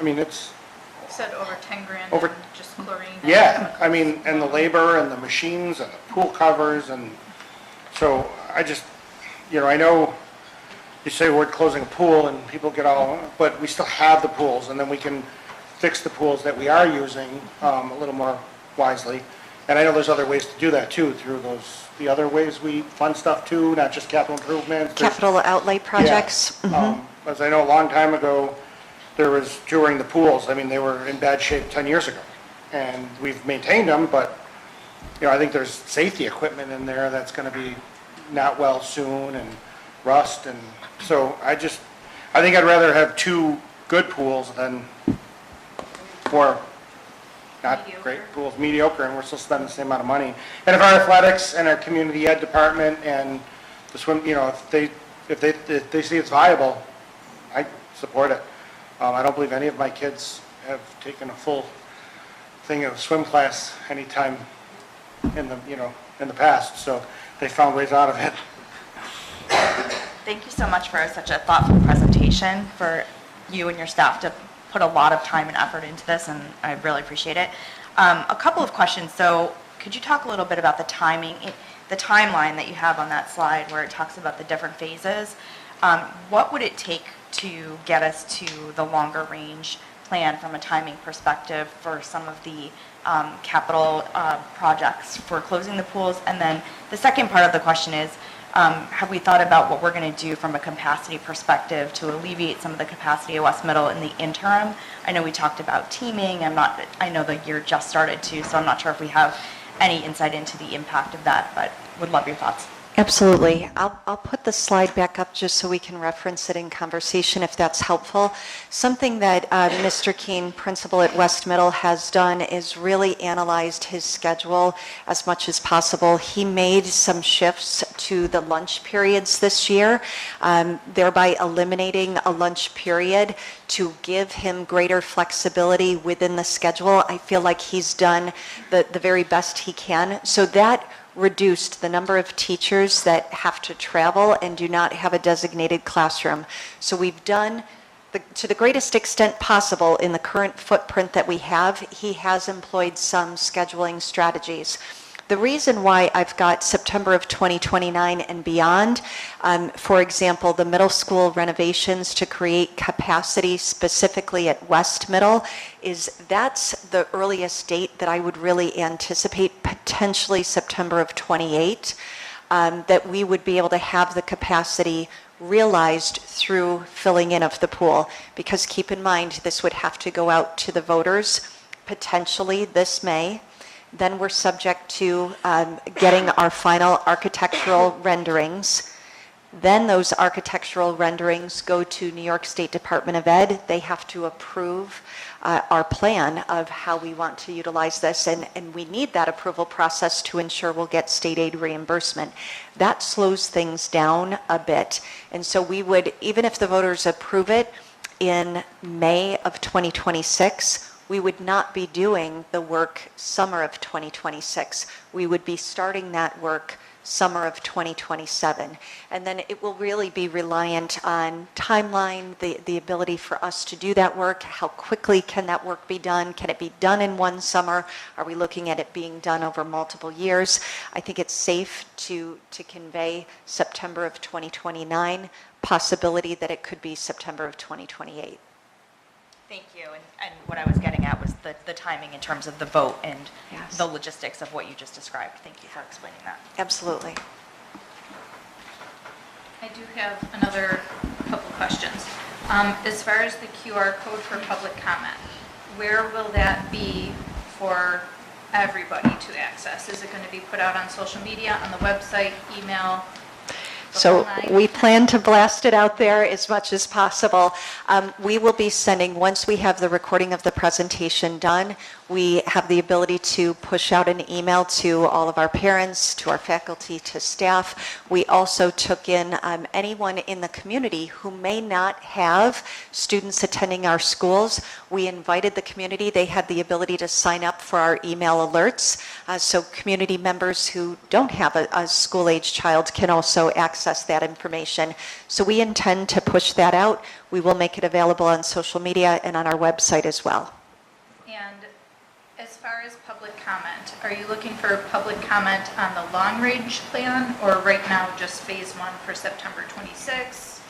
You said over 10 grand over, in just chlorine. yeah, and the labor and the machines and the pool covers, and so I just, I know you say we're closing a pool and people get all, but we still have the pools, and then we can fix the pools that we are using a little more wisely. And I know there's other ways to do that too, through the other ways we fund stuff too, not just capital improvements. Capital outlay projects. Yeah. As I know, a long time ago, there was touring the pools. They were in bad shape 10 years ago. And we've maintained them, but, I think there's safety equipment in there that's going to be not well soon and rust. And so I think I'd rather have 2 good pools than 4 not mediocre. Great pools, mediocre, and we're still spending the same amount of money. And if our athletics and our community ed department and the swim, if they see it's viable, I support it. I don't believe any of my kids have taken a full thing of swim class anytime in the past, so they found ways out of it. Thank you so much for such a thoughtful presentation, for you and your staff to put a lot of time and effort into this, and I really appreciate it. A couple of questions. So could you talk a little bit about the timing, the timeline that you have on that slide where it talks about the different phases? What would it take to get us to the longer range plan from a timing perspective for some of the capital projects for closing the pools? And then the second part of the question is, have we thought about what we're going to do from a capacity perspective to alleviate some of the capacity at West Middle in the interim? I know we talked about teaming. I know the year just started too, so I'm not sure if we have any insight into the impact of that, but would love your thoughts. Absolutely. I'll put the slide back up just so we can reference it in conversation if that's helpful. Something that Mr. Keene, principal at West Middle, has done is really analyzed his schedule as much as possible. He made some shifts to the lunch periods this year, thereby eliminating a lunch period to give him greater flexibility within the schedule. I feel like he's done the very best he can. So that reduced the number of teachers that have to travel and do not have a designated classroom. So we've done, to the greatest extent possible in the current footprint that we have, he has employed some scheduling strategies. The reason why I've got September of 2029 and beyond, for example, the middle school renovations to create capacity specifically at West Middle, is that's the earliest date that I would really anticipate, potentially September of 28, that we would be able to have the capacity realized through filling in of the pool. Because keep in mind, this would have to go out to the voters potentially this May. Then we're subject to getting our final architectural renderings. Then those architectural renderings go to New York State Department of Ed. They have to approve our plan of how we want to utilize this, and we need that approval process to ensure we'll get state aid reimbursement. That slows things down a bit. And so we would, even if the voters approve it in May of 2026, we would not be doing the work summer of 2026. We would be starting that work summer of 2027. And then it will really be reliant on timeline, the ability for us to do that work. How quickly can that work be done? Can it be done in one summer? Are we looking at it being done over multiple years? I think it's safe to convey September of 2029, possibility that it could be September of 2028. Thank you. And what I was getting at was the timing in terms of the vote and Yes. the logistics of what you just described. Thank you for explaining that. Absolutely. I do have another couple questions. As far as the QR code for public comment, where will that be for everybody to access? Is it going to be put out on social media, on the website, email? So we plan to blast it out there as much as possible. We will be sending, once we have the recording of the presentation done, we have the ability to push out an email to all of our parents, to our faculty, to staff. We also took in anyone in the community who may not have students attending our schools. We invited the community. They had the ability to sign up for our email alerts. So community members who don't have a school-age child can also access that information. So we intend to push that out. We will make it available on social media and on our website as well. And as far as public comment, are you looking for public comment on the long-range plan, or right now just phase one for September 26?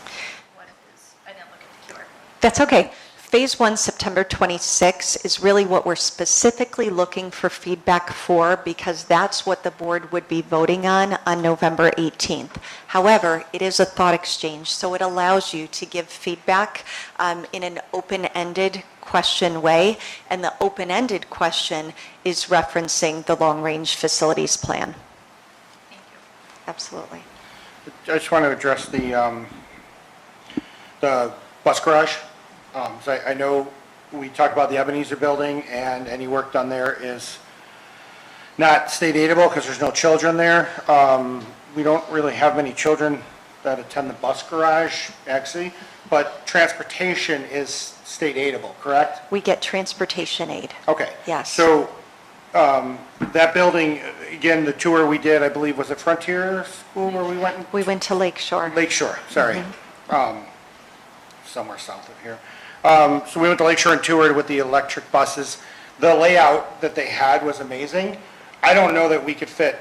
What is, I didn't look at the QR. That's okay. Phase 1, September 26, is really what we're specifically looking for feedback for, because that's what the board would be voting on November 18th. However, it is a thought exchange, so it allows you to give feedback in an open-ended question way, and the open-ended question is referencing the long-range facilities plan. Thank you. Absolutely. I just want to address the bus garage. So I know we talked about the Ebenezer building, and any work done there is not state aidable because there's no children there. We don't really have many children that attend the bus garage, actually, but transportation is state aidable, correct? We get transportation aid. Okay. Yes. So that building, again, the tour we did, I believe, was it Frontier School where we went? We went to Lakeshore. Lakeshore, sorry. Somewhere south of here. So we went to Lakeshore and toured with the electric buses. The layout that they had was amazing. I don't know that we could fit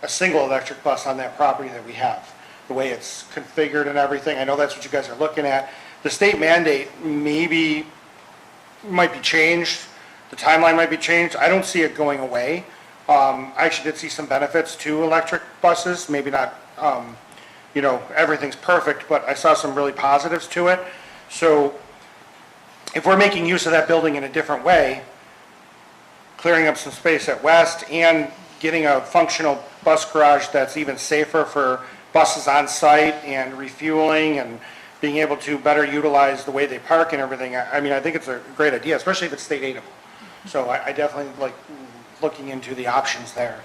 a single electric bus on that property that we have, the way it's configured and everything. I know that's what you guys are looking at. The state mandate maybe might be changed. The timeline might be changed. I don't see it going away. I actually did see some benefits to electric buses, maybe not, everything's perfect, but I saw some really positives to it. So if we're making use of that building in a different way, clearing up some space at West and getting a functional bus garage that's even safer for buses on site and refueling and being able to better utilize the way they park and everything, I think it's a great idea, especially if it's state aidable. So I definitely like looking into the options there.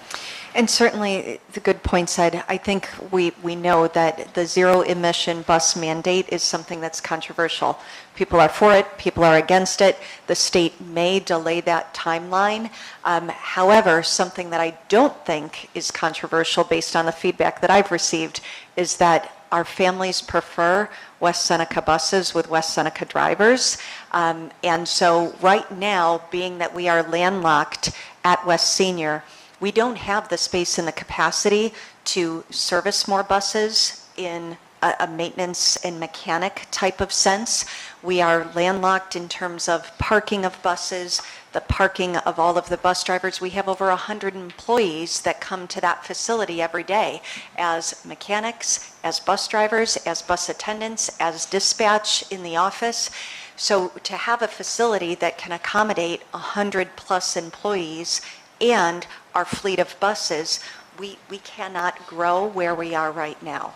And certainly, the good point said, I think we know that the zero emission bus mandate is something that's controversial. People are for it, people are against it. The state may delay that timeline. However, something that I don't think is controversial based on the feedback that I've received is that our families prefer West Seneca buses with West Seneca drivers. And so right now, being that we are landlocked at West Senior, We don't have the space and the capacity to service more buses in a maintenance and mechanic type of sense. We are landlocked in terms of parking of buses, the parking of all of the bus drivers. We have over 100 employees that come to that facility every day as mechanics, as bus drivers, as bus attendants, as dispatch in the office. So to have a facility that can accommodate 100+ employees and our fleet of buses, we cannot grow where we are right now.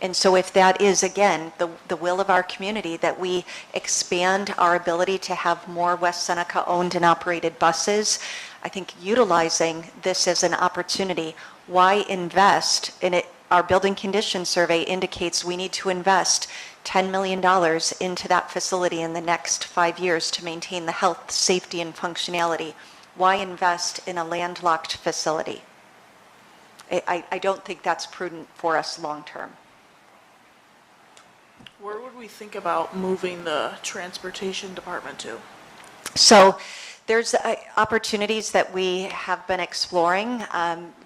And so if that is, again, the will of our community, that we expand our ability to have more West Seneca owned and operated buses, I think utilizing this as an opportunity, why invest in it? Our building condition survey indicates we need to invest $10 million into that facility in the next 5 years to maintain the health, safety, and functionality. Why invest in a landlocked facility? I don't think that's prudent for us long term. Where would we think about moving the transportation department to? So there's opportunities that we have been exploring.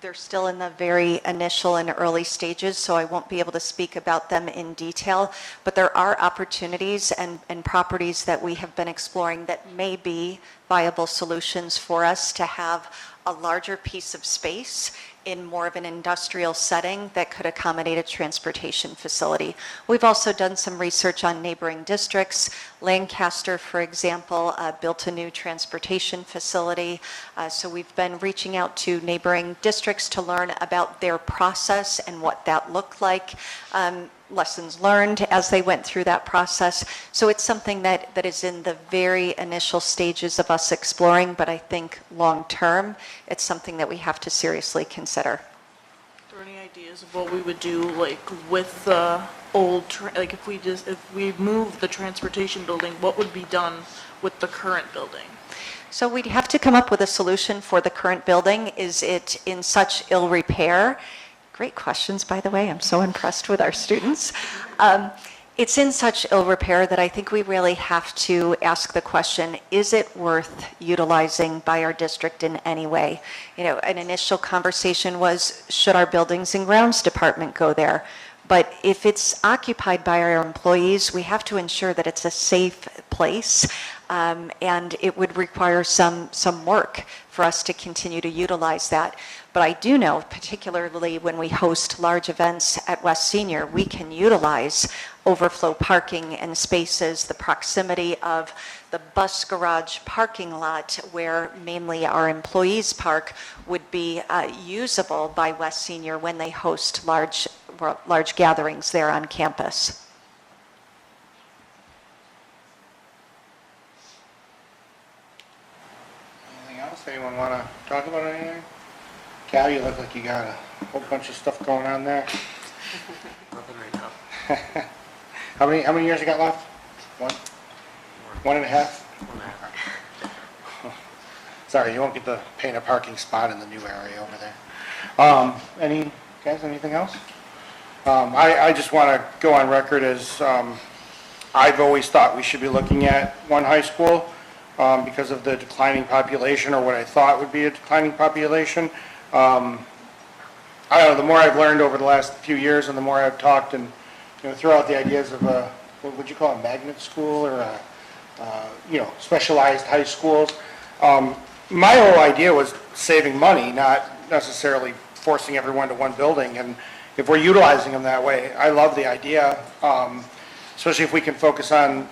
They're still in the very initial and early stages, so I won't be able to speak about them in detail. But there are opportunities and properties that we have been exploring that may be viable solutions for us to have a larger piece of space in more of an industrial setting that could accommodate a transportation facility. We've also done some research on neighboring districts. Lancaster, for example, built a new transportation facility. So we've been reaching out to neighboring districts to learn about their process and what that looked like. Lessons learned as they went through that process. So it's something that is in the very initial stages of us exploring, but I think long term, it's something that we have to seriously consider. Are there any ideas of what we would do, like with the old, like if we move the transportation building, what would be done with the current building? So we'd have to come up with a solution for the current building. Is it in such ill repair? Great questions, by the way. I'm so impressed with our students. It's in such ill repair that I think we really have to ask the question, is it worth utilizing by our district in any way? You know, an initial conversation was, should our buildings and grounds department go there? But if it's occupied by our employees, we have to ensure that it's a safe place, and it would require some work for us to continue to utilize that. But I do know, particularly when we host large events at West Senior, we can utilize overflow parking and spaces, the proximity of the bus garage parking lot where mainly our employees park would be usable by West Senior when they host large gatherings there on campus. Anything else? Anyone want to talk about anything? Cal, you look like you got a whole bunch of stuff going on there. Nothing right now. How many years you got left? One? 1.5? 1.5. Sorry, you won't get to paint a parking spot in the new area over there. Anything else? I just want to go on record as I've always thought we should be looking at one high school because of the declining population, or what I thought would be a declining population. I don't know, the more I've learned over the last few years and the more I've talked and throw out the ideas of what would you call a magnet school or specialized high schools. My whole idea was saving money, not necessarily forcing everyone to one building. And if we're utilizing them that way, I love the idea, especially if we can focus on,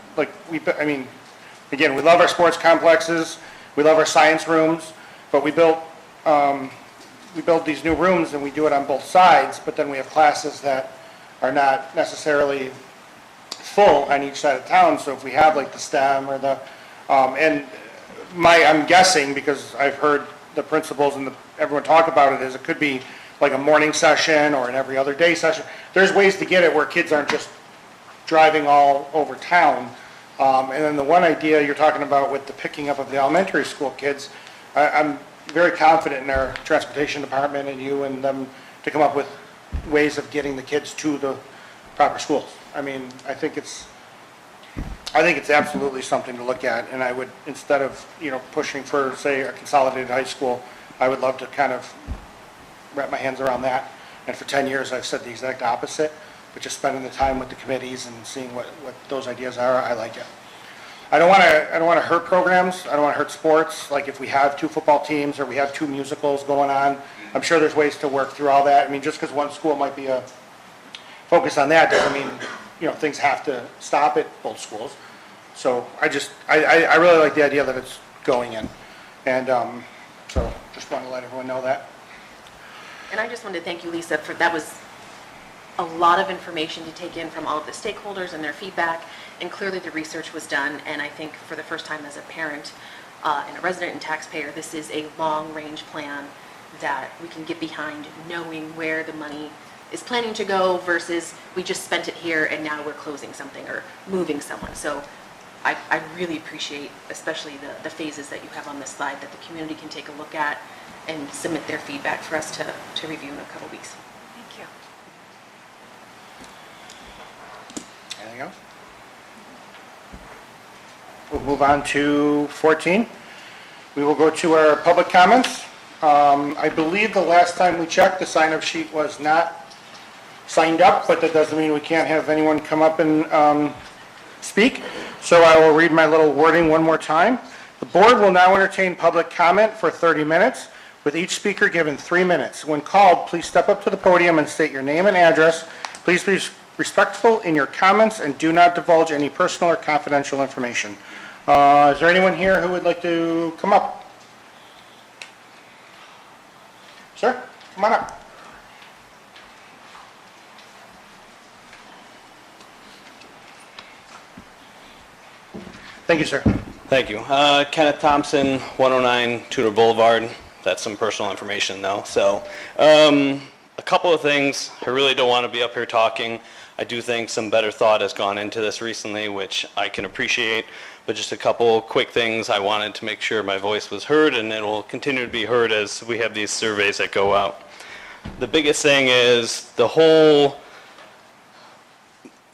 again, we love our sports complexes, we love our science rooms, but we built these new rooms and we do it on both sides, but then we have classes that are not necessarily full on each side of town. So if we have like the STEM or the, I'm guessing, because I've heard the principals and everyone talk about it, is it could be like a morning session or an every other day session. There's ways to get it where kids aren't just driving all over town. And then the one idea you're talking about with the picking up of the elementary school kids, I'm very confident in our transportation department and you and them to come up with ways of getting the kids to the proper schools. I mean, I think it's absolutely something to look at, and I would, instead of pushing for, say, a consolidated high school, I would love to kind of wrap my hands around that. And for 10 years, I've said the exact opposite, but just spending the time with the committees and seeing what those ideas are, I like it. I don't want to hurt programs. I don't want to hurt sports. Like if we have 2 football teams or we have 2 musicals going on, I'm sure there's ways to work through all that. I mean, just because one school might be a focus on that doesn't mean, things have to stop at both schools. So I really like the idea that it's going in. And so just want to let everyone know that. And I just wanted to thank you, Lisa, for that was a lot of information to take in from all of the stakeholders and their feedback, and clearly the research was done, and I think for the first time as a parent and a resident and taxpayer, this is a long-range plan that we can get behind, knowing where the money is planning to go versus we just spent it here and now we're closing something or moving someone. So I really appreciate especially the phases that you have on this slide that the community can take a look at and submit their feedback for us to review in a couple weeks. Thank you. Anything else? We'll move on to 14. We will go to our public comments. I believe the last time we checked, the sign-up sheet was not signed up, but that doesn't mean we can't have anyone come up and speak. So I will read my little wording one more time. The board will now entertain public comment for 30 minutes, with each speaker given 3 minutes. When called, please step up to the podium and state your name and address. Please be respectful in your comments and do not divulge any personal or confidential information. Is there anyone here who would like to come up? Sir, come on up. Thank you, sir. Thank you. Kenneth Thompson, 109 Tudor Boulevard. That's some personal information, though. So, a couple of things. I really don't want to be up here talking. I do think some better thought has gone into this recently, which I can appreciate. But just a couple quick things. I wanted to make sure my voice was heard, and it will continue to be heard as we have these surveys that go out. The biggest thing is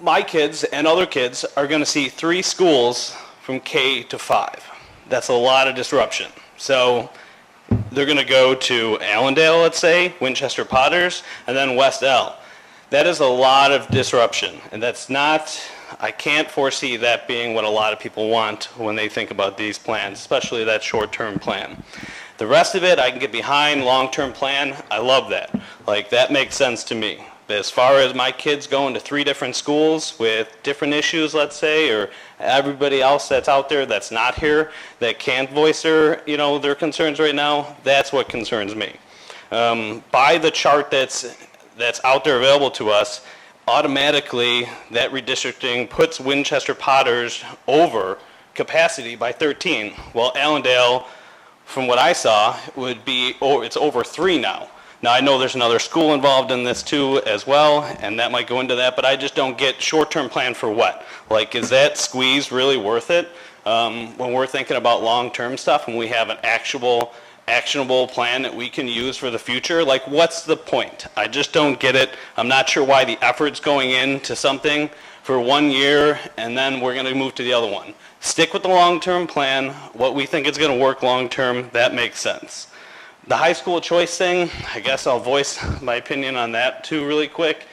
my kids and other kids are going to see 3 schools from K to 5. That's a lot of disruption. So they're going to go to Allendale, let's say, Winchester Potters, and then West L. That is a lot of disruption, and that's not, I can't foresee that being what a lot of people want when they think about these plans, especially that short-term plan. The rest of it, I can get behind, long-term plan, I love that. Like, that makes sense to me. But as far as my kids going to 3 different schools with different issues, let's say, or everybody else that's out there that's not here, that can't voice their concerns right now, that's what concerns me. By the chart that's out there available to us, automatically that redistricting puts Winchester Potters over capacity by 13, while Allendale, from what I saw, would be, it's over 3 now. Now, I know there's another school involved in this too as well, and that might go into that, but I just don't get short-term plan for what? Like, is that squeeze really worth it? When we're thinking about long-term stuff and we have an actionable plan that we can use for the future, like, what's the point? I just don't get it. I'm not sure why the effort's going into something for 1 year and then we're going to move to the other one. Stick with the long-term plan. What we think is going to work long-term, that makes sense. The high school choice thing, I guess I'll voice my opinion on that too really quick,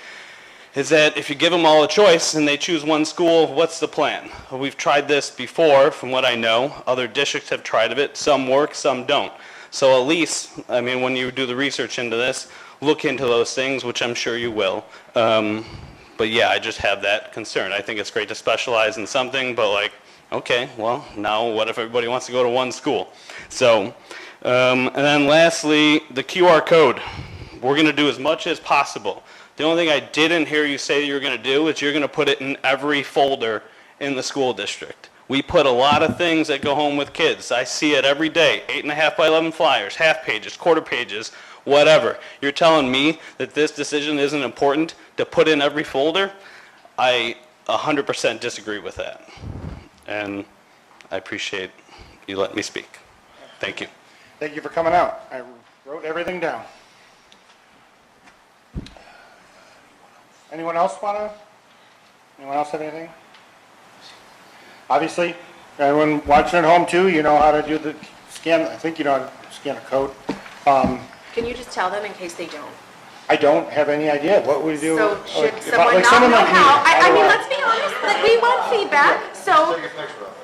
is that if you give them all a choice and they choose one school, what's the plan? We've tried this before, from what I know. Other districts have tried it. Some work, some don't. So at least, I mean, when you do the research into this, look into those things, which I'm sure you will. But yeah, I just have that concern. I think it's great to specialize in something, but like, okay, well, now what if everybody wants to go to one school? So, and then lastly, the QR code. We're going to do as much as possible. The only thing I didn't hear you say that you're going to do is you're going to put it in every folder in the school district. We put a lot of things that go home with kids. I see it every day, 8.5 by 11 flyers, half pages, quarter pages, whatever. You're telling me that this decision isn't important to put in every folder? I 100% disagree with that. And I appreciate you letting me speak. Thank you. Thank you for coming out. I wrote everything down. Anyone else have anything? Obviously, everyone watching at home too, you know how to do the scan. I think you know how to scan a code. Can you just tell them in case they don't? I don't have any idea. What would we do? So like, should if someone like not someone know like me, how? I do mean, let's be honest, like, we want feedback, so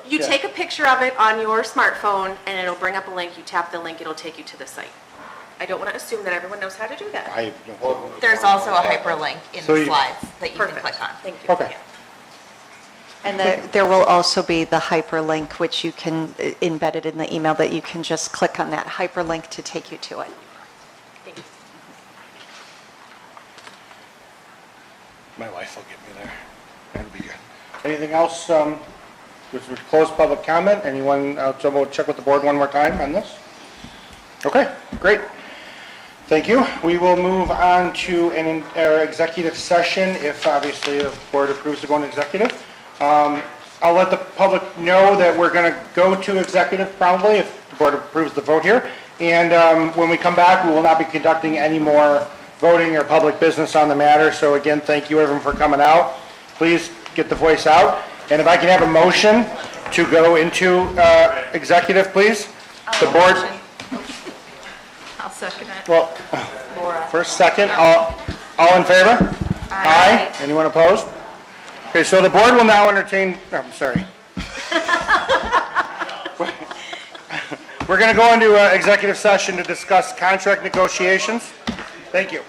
you Yeah. take a picture of it on your smartphone, and it'll bring up a link, you tap the link, it'll take you to the site. I don't want to assume that everyone knows how to do that. I don't. There's also a hyperlink in So the you- slides that you can Perfect. click on. Thank you. Okay. And there will also be the hyperlink, which you can, embedded in the email, that you can just click on that hyperlink to take you to it. Thank you. My wife will get me there. That'll be good. Anything else, with closed public comment? Anyone, so we'll check with the board one more time on this? Okay, great. Thank you. We will move on to our executive session if obviously the board approves to go into executive. I'll let the public know that we're going to go to executive probably if the board approves the vote here. And when we come back, we will not be conducting any more voting or public business on the matter. So again, thank you everyone for coming out. Please get the voice out. And if I can have a motion to go into executive, please. The board, I'll second it. well, first, second, all in favor? Aye. Anyone opposed? Okay, so the board will now entertain, I'm sorry. We're going to go into executive session to discuss contract negotiations. Thank you.